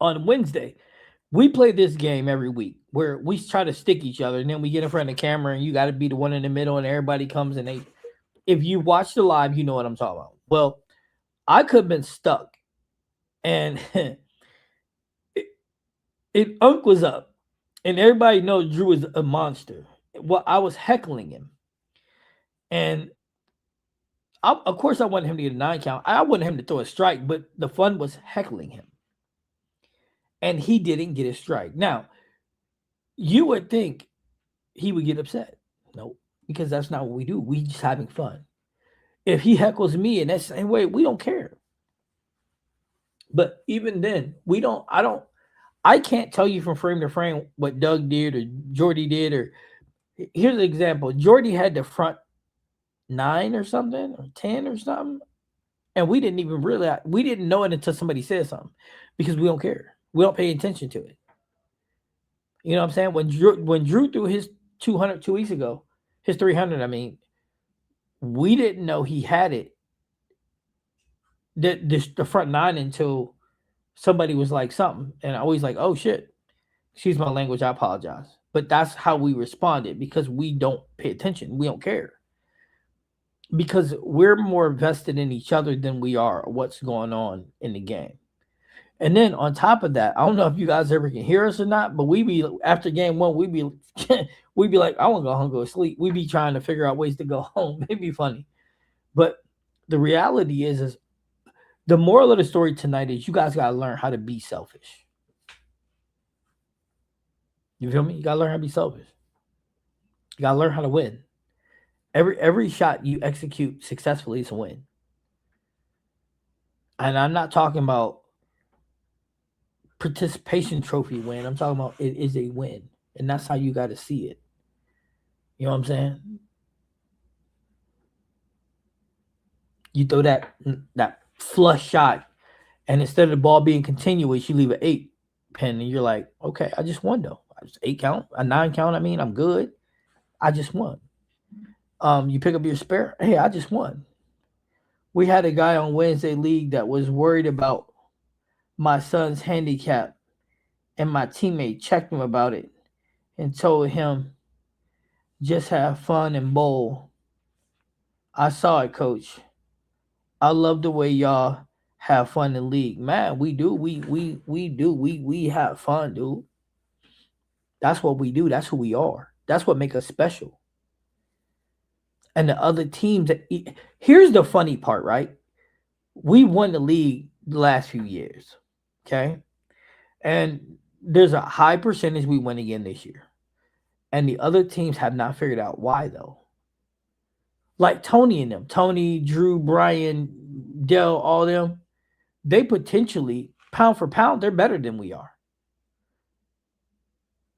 On Wednesday, we play this game every week where we try to stick each other and then we get in front of the camera and you got to be the one in the middle and everybody comes and if you watch the live, you know what I'm talking about. Well, I could have been stuck and Unc was up and everybody knows Drew is a monster. Well, I was heckling him and of course I wanted him to get a 9 count. I wanted him to throw a strike, but the fun was heckling him. And he didn't get a strike. Now, you would think he would get upset. No, because that's not what we do. We just having fun. If he heckles me in that same way, we don't care. But even then, I can't tell you from frame to frame what Doug did or Jordy did. Or here's an example. Jordy had the front 9 or something, or 10 or something. And we didn't even realize, we didn't know it until somebody said something because we don't care. We don't pay attention to it. You know what I'm saying? When Drew threw his 200 2 weeks ago, his 300, I mean, we didn't know he had it, the front 9 until somebody was like something. And I always like, oh, shit. Excuse my language. I apologize. But that's how we responded because we don't pay attention. We don't care. because we're more invested in each other than we are what's going on in the game. And then on top of that, I don't know if you guys ever can hear us or not, but we be after game one, we be we be like, I want to go home, go to sleep. We be trying to figure out ways to go home. It'd be funny, but the reality is the moral of the story tonight is you guys gotta learn how to be selfish. You feel me? You gotta learn how to be selfish. You gotta learn how to win. Every shot you execute successfully is a win. And I'm not talking about participation trophy win. I'm talking about it is a win. And that's how you gotta see it. You know what I'm saying? You throw that flush shot, and instead of the ball being continuous, you leave an 8 pin, and you're like, okay, I just won though. I just 8 count, a 9 count. I mean, I'm good. I just won. You pick up your spare. Hey, I just won. We had a guy on Wednesday League that was worried about my son's handicap, and my teammate checked him about it and told him, just have fun and bowl. I saw it, coach. I love the way y'all have fun in the league. Man, we do. We do. We have fun, dude. That's what we do. That's who we are. That's what makes us special. And the other teams here's the funny part, right? We won the league the last few years. Okay. And there's a high percentage we win again this year. And the other teams have not figured out why though. Like Tony and them, Tony, Drew, Brian, Dell, all them, they potentially, pound for pound, they're better than we are.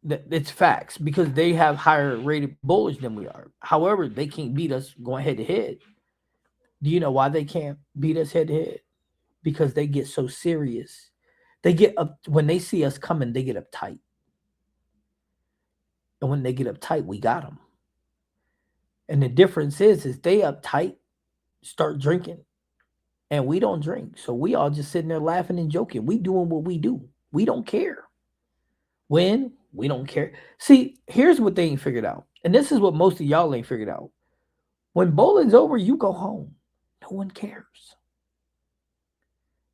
It's facts because they have higher rated bowlers than we are. However, they can't beat us going head to head. Do you know why they can't beat us head to head? Because they get so serious. They get up when they see us coming, they get uptight. And when they get uptight, we got them. And the difference is they uptight, start drinking, and we don't drink. So we all just sitting there laughing and joking. We doing what we do. We don't care. When we don't care. See, here's what they ain't figured out. And this is what most of y'all ain't figured out. When bowling's over, you go home. No one cares.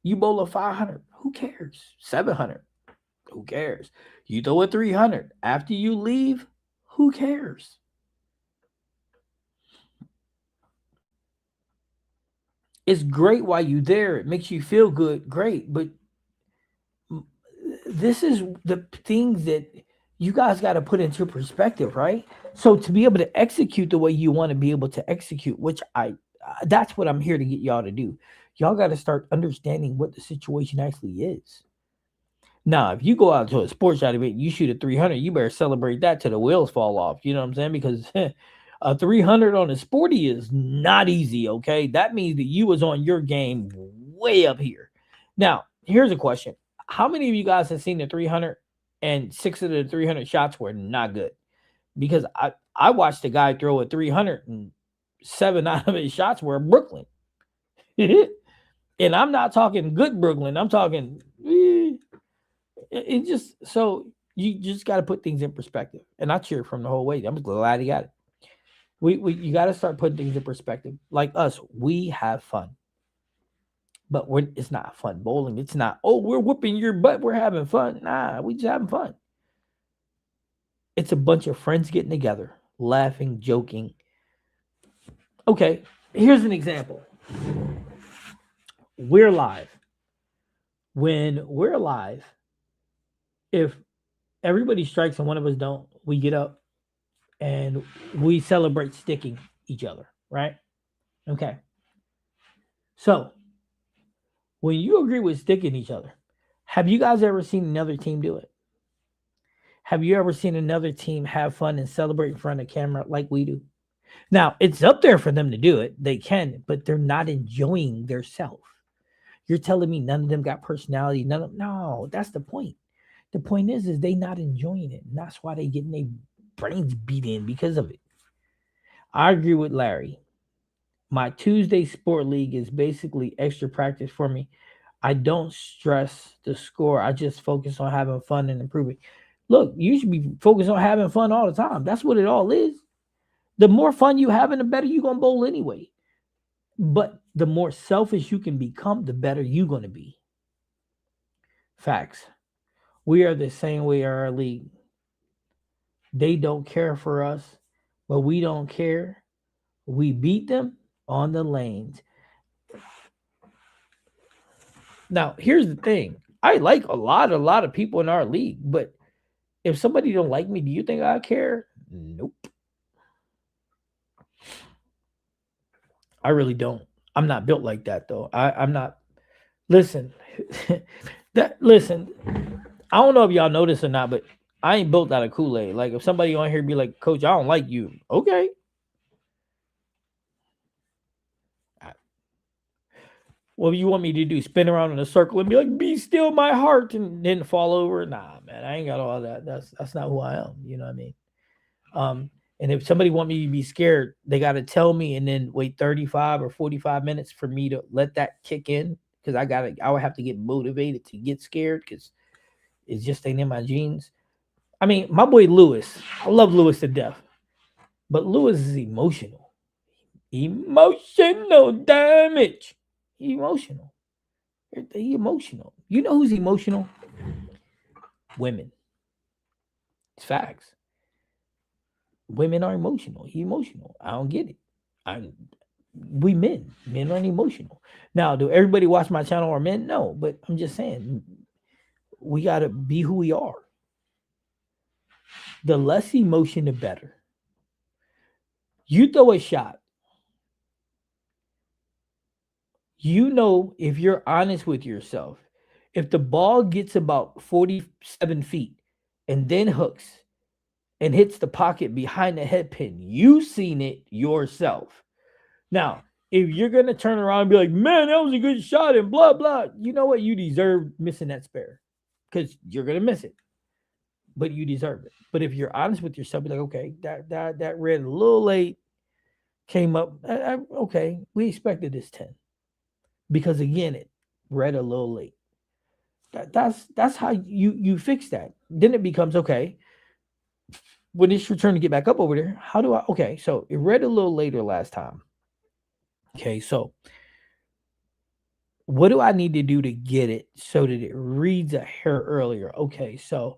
You bowl a 500. Who cares? 700. Who cares? You throw a 300. After you leave, who cares? It's great while you're there. It makes you feel good. Great. But this is the things that you guys got to put into perspective, right? So to be able to execute the way you want to be able to execute, which that's what I'm here to get y'all to do. Y'all got to start understanding what the situation actually is. Now, if you go out to a sports shot event, you shoot a 300, you better celebrate that till the wheels fall off. You know what I'm saying? Because a 300 on a sporty is not easy, okay? That means that you was on your game way up here. Now, here's a question. How many of you guys have seen the 300 and 6 of the 300 shots were not good? Because I watched a guy throw a 300 and 7 out of his shots were Brooklyn. And I'm not talking good Brooklyn. I'm talking it just so you just got to put things in perspective. And I cheer from the whole way. I'm glad he got it. You got to start putting things in perspective. Like us, we have fun. But it's not fun bowling. It's not, oh, we're whooping your butt. We're having fun. Nah, we just having fun. It's a bunch of friends getting together, laughing, joking. Okay, here's an example. We're live. When we're live, if everybody strikes and one of us don't, we get up and we celebrate sticking each other, right? Okay. So, when you agree with sticking each other, have you guys ever seen another team do it? Have you ever seen another team have fun and celebrate in front of camera like we do? Now, it's up there for them to do it. They can, but they're not enjoying their self. You're telling me none of them got personality? No, that's the point. The point is they not enjoying it. And that's why they getting their brains beat in because of it. I agree with Larry. My Tuesday sport league is basically extra practice for me. I don't stress the score. I just focus on having fun and improving. Look, you should be focused on having fun all the time. That's what it all is. The more fun you having, the better you're going to bowl anyway. But the more selfish you can become, the better you're going to be. Facts. We are the same way our league. They don't care for us, but we don't care. We beat them on the lanes. Now, here's the thing. I like a lot of people in our league, but if somebody don't like me, do you think I care? Nope. I really don't. I'm not built like that though. I'm not. Listen, listen. I don't know if y'all know this or not, but I ain't built out of Kool Aid. Like if somebody on here be like, "Coach, I don't like you." Okay. What do you want me to do? Spin around in a circle and be like, "Be still, my heart," and then fall over? Nah, man, I ain't got all that. That's not who I am. You know what I mean? And if somebody want me to be scared, they got to tell me and then wait 35 or 45 minutes for me to let that kick in because I would have to get motivated to get scared because it's just ain't in my genes. I mean, my boy Lewis, I love Lewis to death, but Lewis is emotional. Emotional damage. He emotional. He emotional. You know who's emotional? Women. It's facts. Women are emotional. He emotional. I don't get it. I we men aren't emotional. Now, do everybody watch my channel are men? No, but I'm just saying we gotta be who we are. The less emotion, the better. You throw a shot. You know if you're honest with yourself, if the ball gets about 47 feet and then hooks and hits the pocket behind the head pin, you've seen it yourself. Now, if you're gonna turn around and be like, "Man, that was a good shot," and blah blah, you know what? You deserve missing that spare because you're gonna miss it, but you deserve it. But if you're honest with yourself, be like, "Okay, that read a little late, came up. Okay, we expected this 10 because again, it read a little late." That's how you fix that. Then it becomes okay. When it's your turn to get back up over there, how do I? Okay, so it read a little later last time. Okay, so what do I need to do to get it so that it reads a hair earlier? Okay, so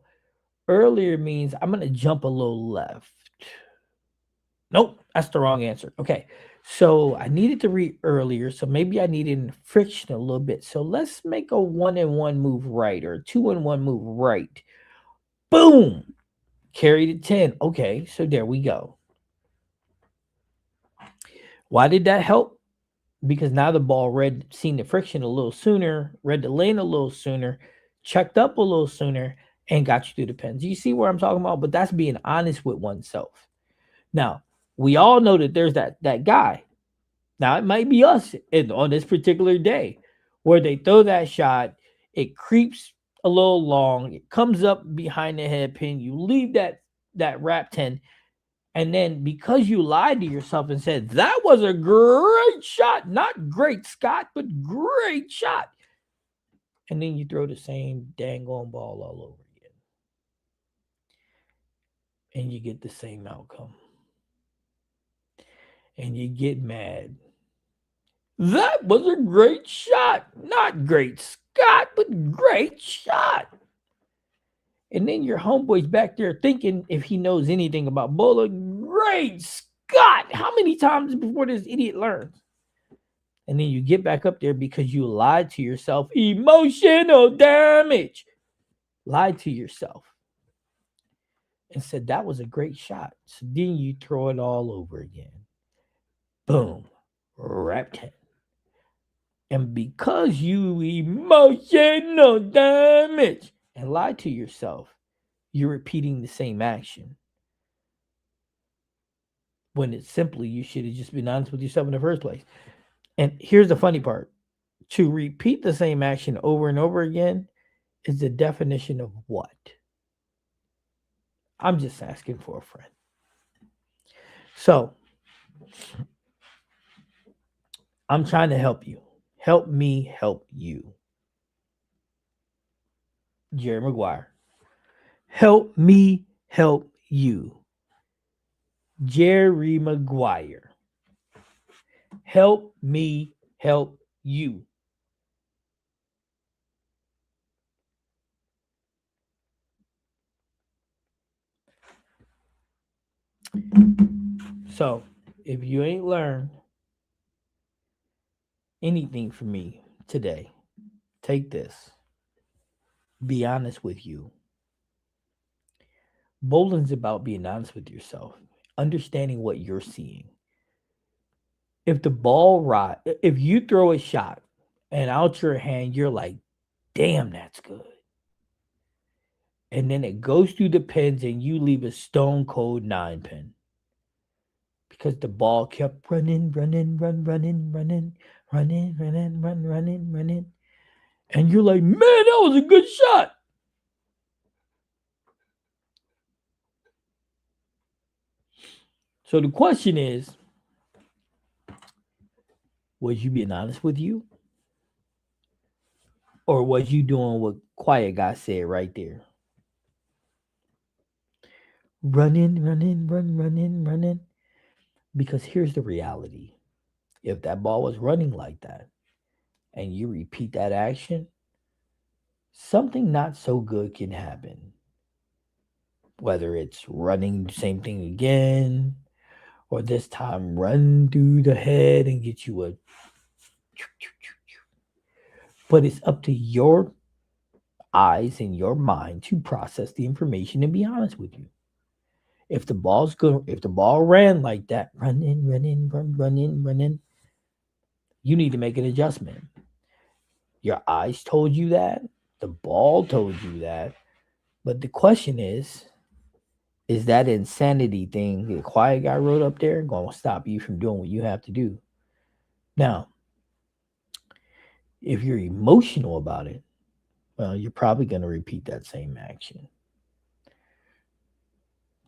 earlier means I'm going to jump a little left. Nope, that's the wrong answer. Okay, so I needed to read earlier, so maybe I needed friction a little bit. So let's make a 1-and-1 move right or 2-and-1 move right. Boom, carry to 10. Okay, so there we go. Why did that help? Because now the ball seen the friction a little sooner, read the lane a little sooner, checked up a little sooner, and got you through the pins. You see where I'm talking about? But that's being honest with oneself. Now, we all know that there's that guy. Now it might be us on this particular day where they throw that shot, it creeps a little long, it comes up behind the head pin, you leave that wrap 10, and then because you lied to yourself and said, "That was a great shot," not great, Scott, but great shot. And then you throw the same dang on ball all over again. And you get the same outcome. And you get mad. "That was a great shot. Not great, Scott, but great shot." And then your homeboy's back there thinking if he knows anything about bowling, "Great Scott. How many times before this idiot learns?" And then you get back up there because you lied to yourself. Emotional damage. Lied to yourself and said that was a great shot. So then you throw it all over again. Boom. Wrap 10. And because you emotional damage and lied to yourself, you're repeating the same action. When it's simply you should have just been honest with yourself in the first place. And here's the funny part. To repeat the same action over and over again is the definition of what? I'm just asking for a friend. So I'm trying to help you. Help me help you. Jerry Maguire. Help me help you. Jerry Maguire. Help me help you. So, if you ain't learned anything from me today, take this. Be honest with you. Bowling's about being honest with yourself, understanding what you're seeing. If the ball rot, if you throw a shot and out your hand, you're like, damn, that's good. And then it goes through the pins and you leave a stone cold 9 pin because the ball kept running, running, running, running, running, running, running, running. And you're like, man, that was a good shot. So the question is, was you being honest with you? Or was you doing what Quiet Guy said right there? Running, running, running, running. Because here's the reality. If that ball was running like that and you repeat that action, something not so good can happen. Whether it's running the same thing again, or this time run through the head and get you a. But it's up to your eyes and your mind to process the information and be honest with you. If the ball's good, if the ball ran like that, running, running, running, running, you need to make an adjustment. Your eyes told you that, the ball told you that, but the question is that insanity thing the quiet guy wrote up there going to stop you from doing what you have to do? Now, if you're emotional about it, well, you're probably going to repeat that same action.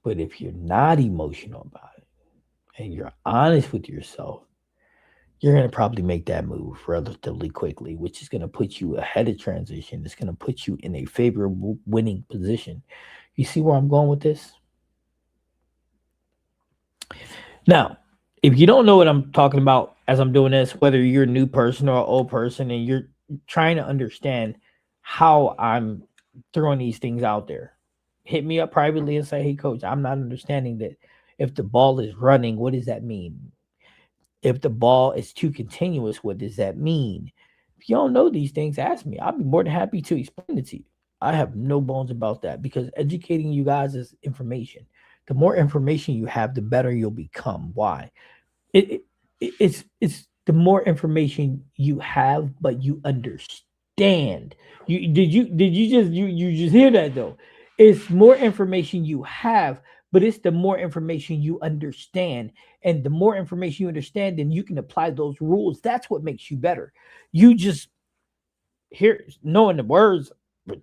But if you're not emotional about it and you're honest with yourself, you're going to probably make that move relatively quickly, which is going to put you ahead of transition. It's going to put you in a favorable winning position. You see where I'm going with this? Now, if you don't know what I'm talking about as I'm doing this, whether you're a new person or an old person and you're trying to understand how I'm throwing these things out there, hit me up privately and say, hey, coach, I'm not understanding that. If the ball is running, what does that mean? If the ball is too continuous, what does that mean? If you don't know these things, ask me. I'll be more than happy to explain it to you. I have no bones about that because educating you guys is information. The more information you have, the better you'll become. Why? It, it's the more information you have, but you understand. You just hear that though? It's more information you have, but it's the more information you understand, and the more information you understand, then you can apply those rules. That's what makes you better. You just hear knowing the words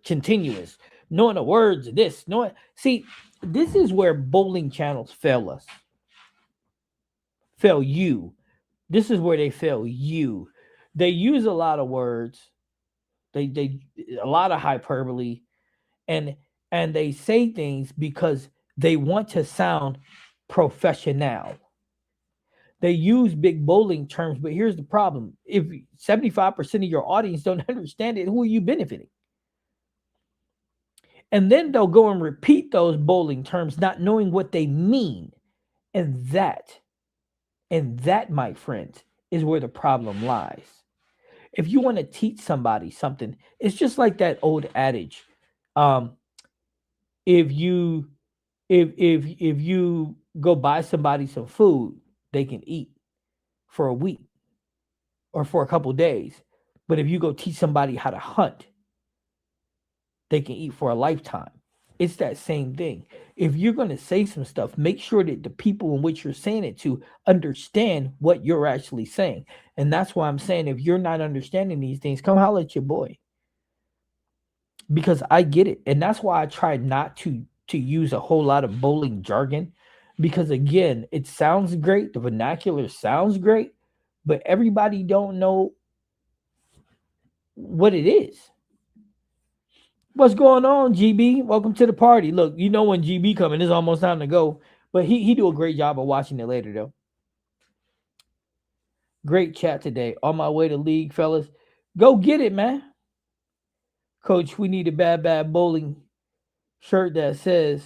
continuous, knowing the words of this, knowing see, this is where bowling channels fail us, fail you. This is where they fail you. They use a lot of words, they a lot of hyperbole, and they say things because they want to sound professional. They use big bowling terms, but here's the problem. If 75% of your audience don't understand it, who are you benefiting? And then they'll go and repeat those bowling terms, not knowing what they mean. And that, my friends, is where the problem lies. If you want to teach somebody something, it's just like that old adage. Um, if you if you go buy somebody some food, they can eat for a week or for a couple days. But if you go teach somebody how to hunt, they can eat for a lifetime. It's that same thing. If you're going to say some stuff, make sure that the people in which you're saying it to understand what you're actually saying. And that's why I'm saying if you're not understanding these things, come holler at your boy. Because I get it. And that's why I try not to use a whole lot of bowling jargon. Because again, it sounds great. The vernacular sounds great, but everybody don't know what it is. What's going on, GB? Welcome to the party. Look, you know when GB coming, it's almost time to go. But he do a great job of watching it later though. Great chat today. On my way to league, fellas. Go get it, man. Coach, we need a bad bowling shirt that says,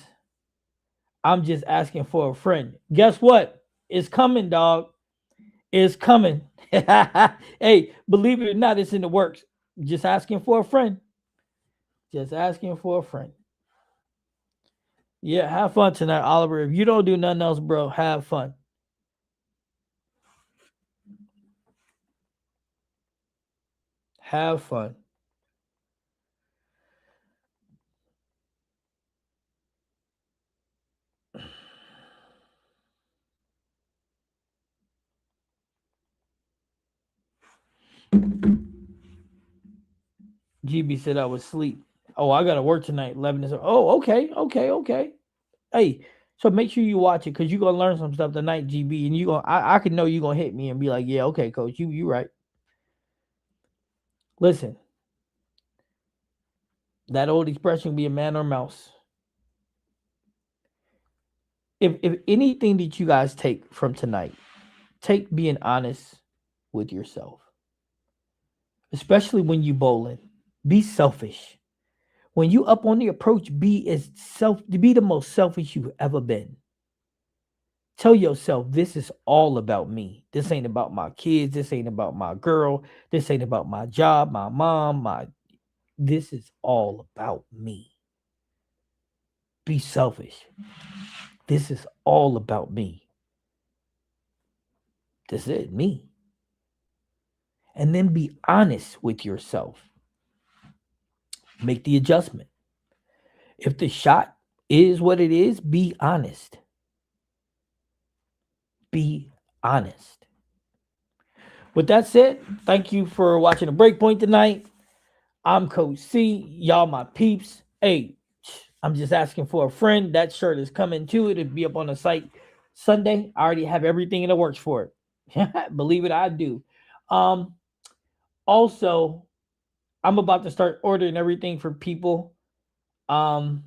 I'm just asking for a friend. Guess what? It's coming, dog. It's coming. Hey, believe it or not, it's in the works. Just asking for a friend. Just asking for a friend. Yeah, have fun tonight, Oliver. If you don't do nothing else, bro, have fun. Have fun. GB said I was asleep. Oh, I gotta work tonight. 11 is. Oh, okay. Hey, so make sure you watch it because you're gonna learn some stuff tonight, GB, and you gonna I can know you're gonna hit me and be like, yeah, okay, coach, you right. Listen, that old expression, be a man or mouse. If anything that you guys take from tonight, take being honest with yourself, especially when you bowling. Be selfish. When you up on the approach, be the most selfish you've ever been. Tell yourself this is all about me. This ain't about my kids. This ain't about my girl. This ain't about my job, my mom, my this is all about me. Be selfish. This is all about me. This is me. And then be honest with yourself. Make the adjustment. If the shot is what it is, be honest. Be honest. With that said, thank you for watching the Breakpoint tonight. I'm Coach C. Y'all my peeps. Hey, I'm just asking for a friend. That shirt is coming too. It'll be up on the site Sunday. I already have everything in the works for it. Believe it, I do. Um, Also, I'm about to start ordering everything for people. Um,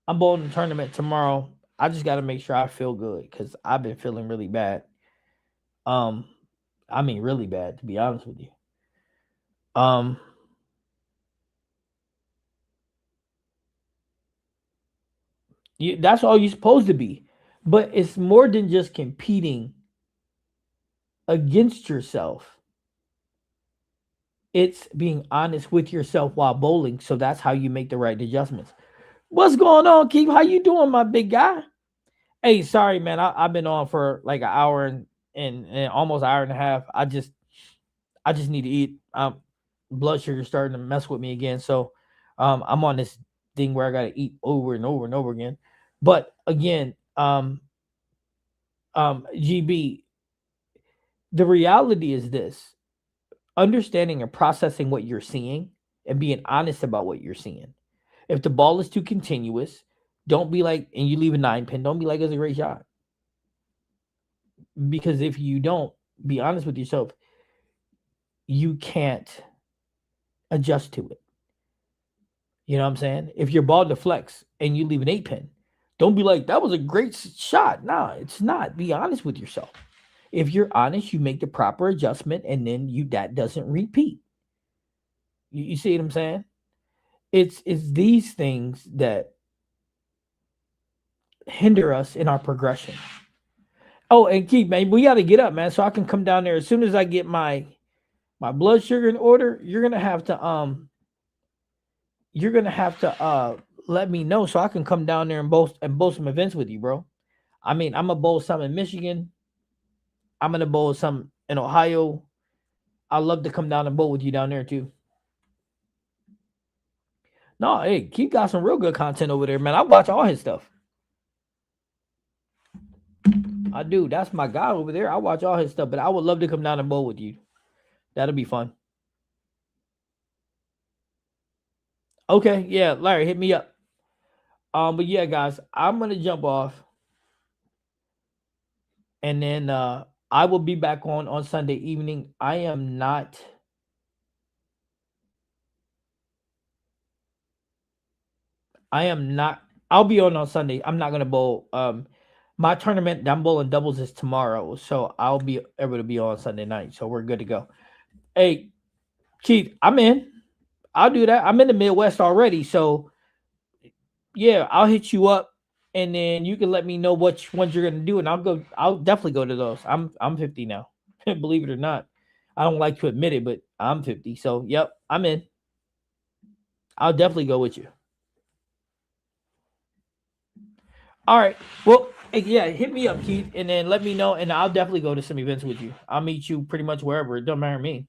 I'm bowling a tournament tomorrow. I just got to make sure I feel good because I've been feeling really bad. Um, I mean, really bad to be honest with you. Um, that's all you're supposed to be, but it's more than just competing against yourself. It's being honest with yourself while bowling. So that's how you make the right adjustments. What's going on, Keith? How you doing, my big guy? Hey, sorry, man. I've been on for like an hour and almost an hour and a half. I just need to eat. Blood sugar starting to mess with me again. So I'm on this thing where I gotta eat over and over and over again. But again, GB, the reality is this: understanding and processing what you're seeing and being honest about what you're seeing. If the ball is too continuous, don't be like, and you leave a 9 pin, don't be like, it's a great shot. Because if you don't be honest with yourself, you can't adjust to it. You know what I'm saying? If your ball deflects and you leave an 8 pin, don't be like, that was a great shot. Nah, it's not. Be honest with yourself. If you're honest, you make the proper adjustment and then that doesn't repeat. You see what I'm saying? It's these things that hinder us in our progression. Oh, and Keith, man, we got to get up, man, so I can come down there as soon as I get my blood sugar in order. You're gonna have to let me know so I can come down there and bowl some events with you, bro. I mean, I'm gonna bowl some in Michigan. I'm gonna bowl some in Ohio. I'd love to come down and bowl with you down there too. No, hey, Keith got some real good content over there, man. I watch all his stuff. I do. That's my guy over there. I watch all his stuff, but I would love to come down and bowl with you. That'll be fun. Okay, yeah, Larry, hit me up. But yeah, guys, I'm gonna jump off, and then I will be back on Sunday evening. I am not. I am not. I'll be on Sunday. I'm not gonna bowl. My tournament, I'm bowling doubles, is tomorrow, so I'll be able to be on Sunday night. So we're good to go. Hey, Keith, I'm in. I'll do that. I'm in the Midwest already, so yeah, I'll hit you up, and then you can let me know which ones you're gonna do, and I'll go. I'll definitely go to those. I'm 50 now, believe it or not. I don't like to admit it, but I'm 50. So yep, I'm in. I'll definitely go with you. All right. Well, yeah, hit me up, Keith, and then let me know, and I'll definitely go to some events with you. I'll meet you pretty much wherever. It don't matter to me.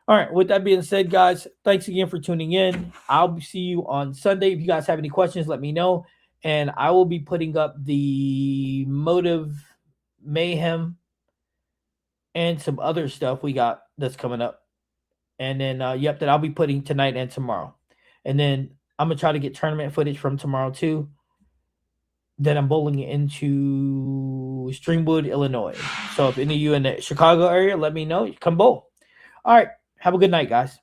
All right. With that being said, guys, thanks again for tuning in. I'll see you on Sunday. If you guys have any questions, let me know. And I will be putting up the Motive Mayhem and some other stuff we got that's coming up. And then, yep, that I'll be putting tonight and tomorrow. And then I'm going to try to get tournament footage from tomorrow too. Then I'm bowling into Streamwood, Illinois. So if any of you in the Chicago area, let me know. Come bowl. All right. Have a good night, guys.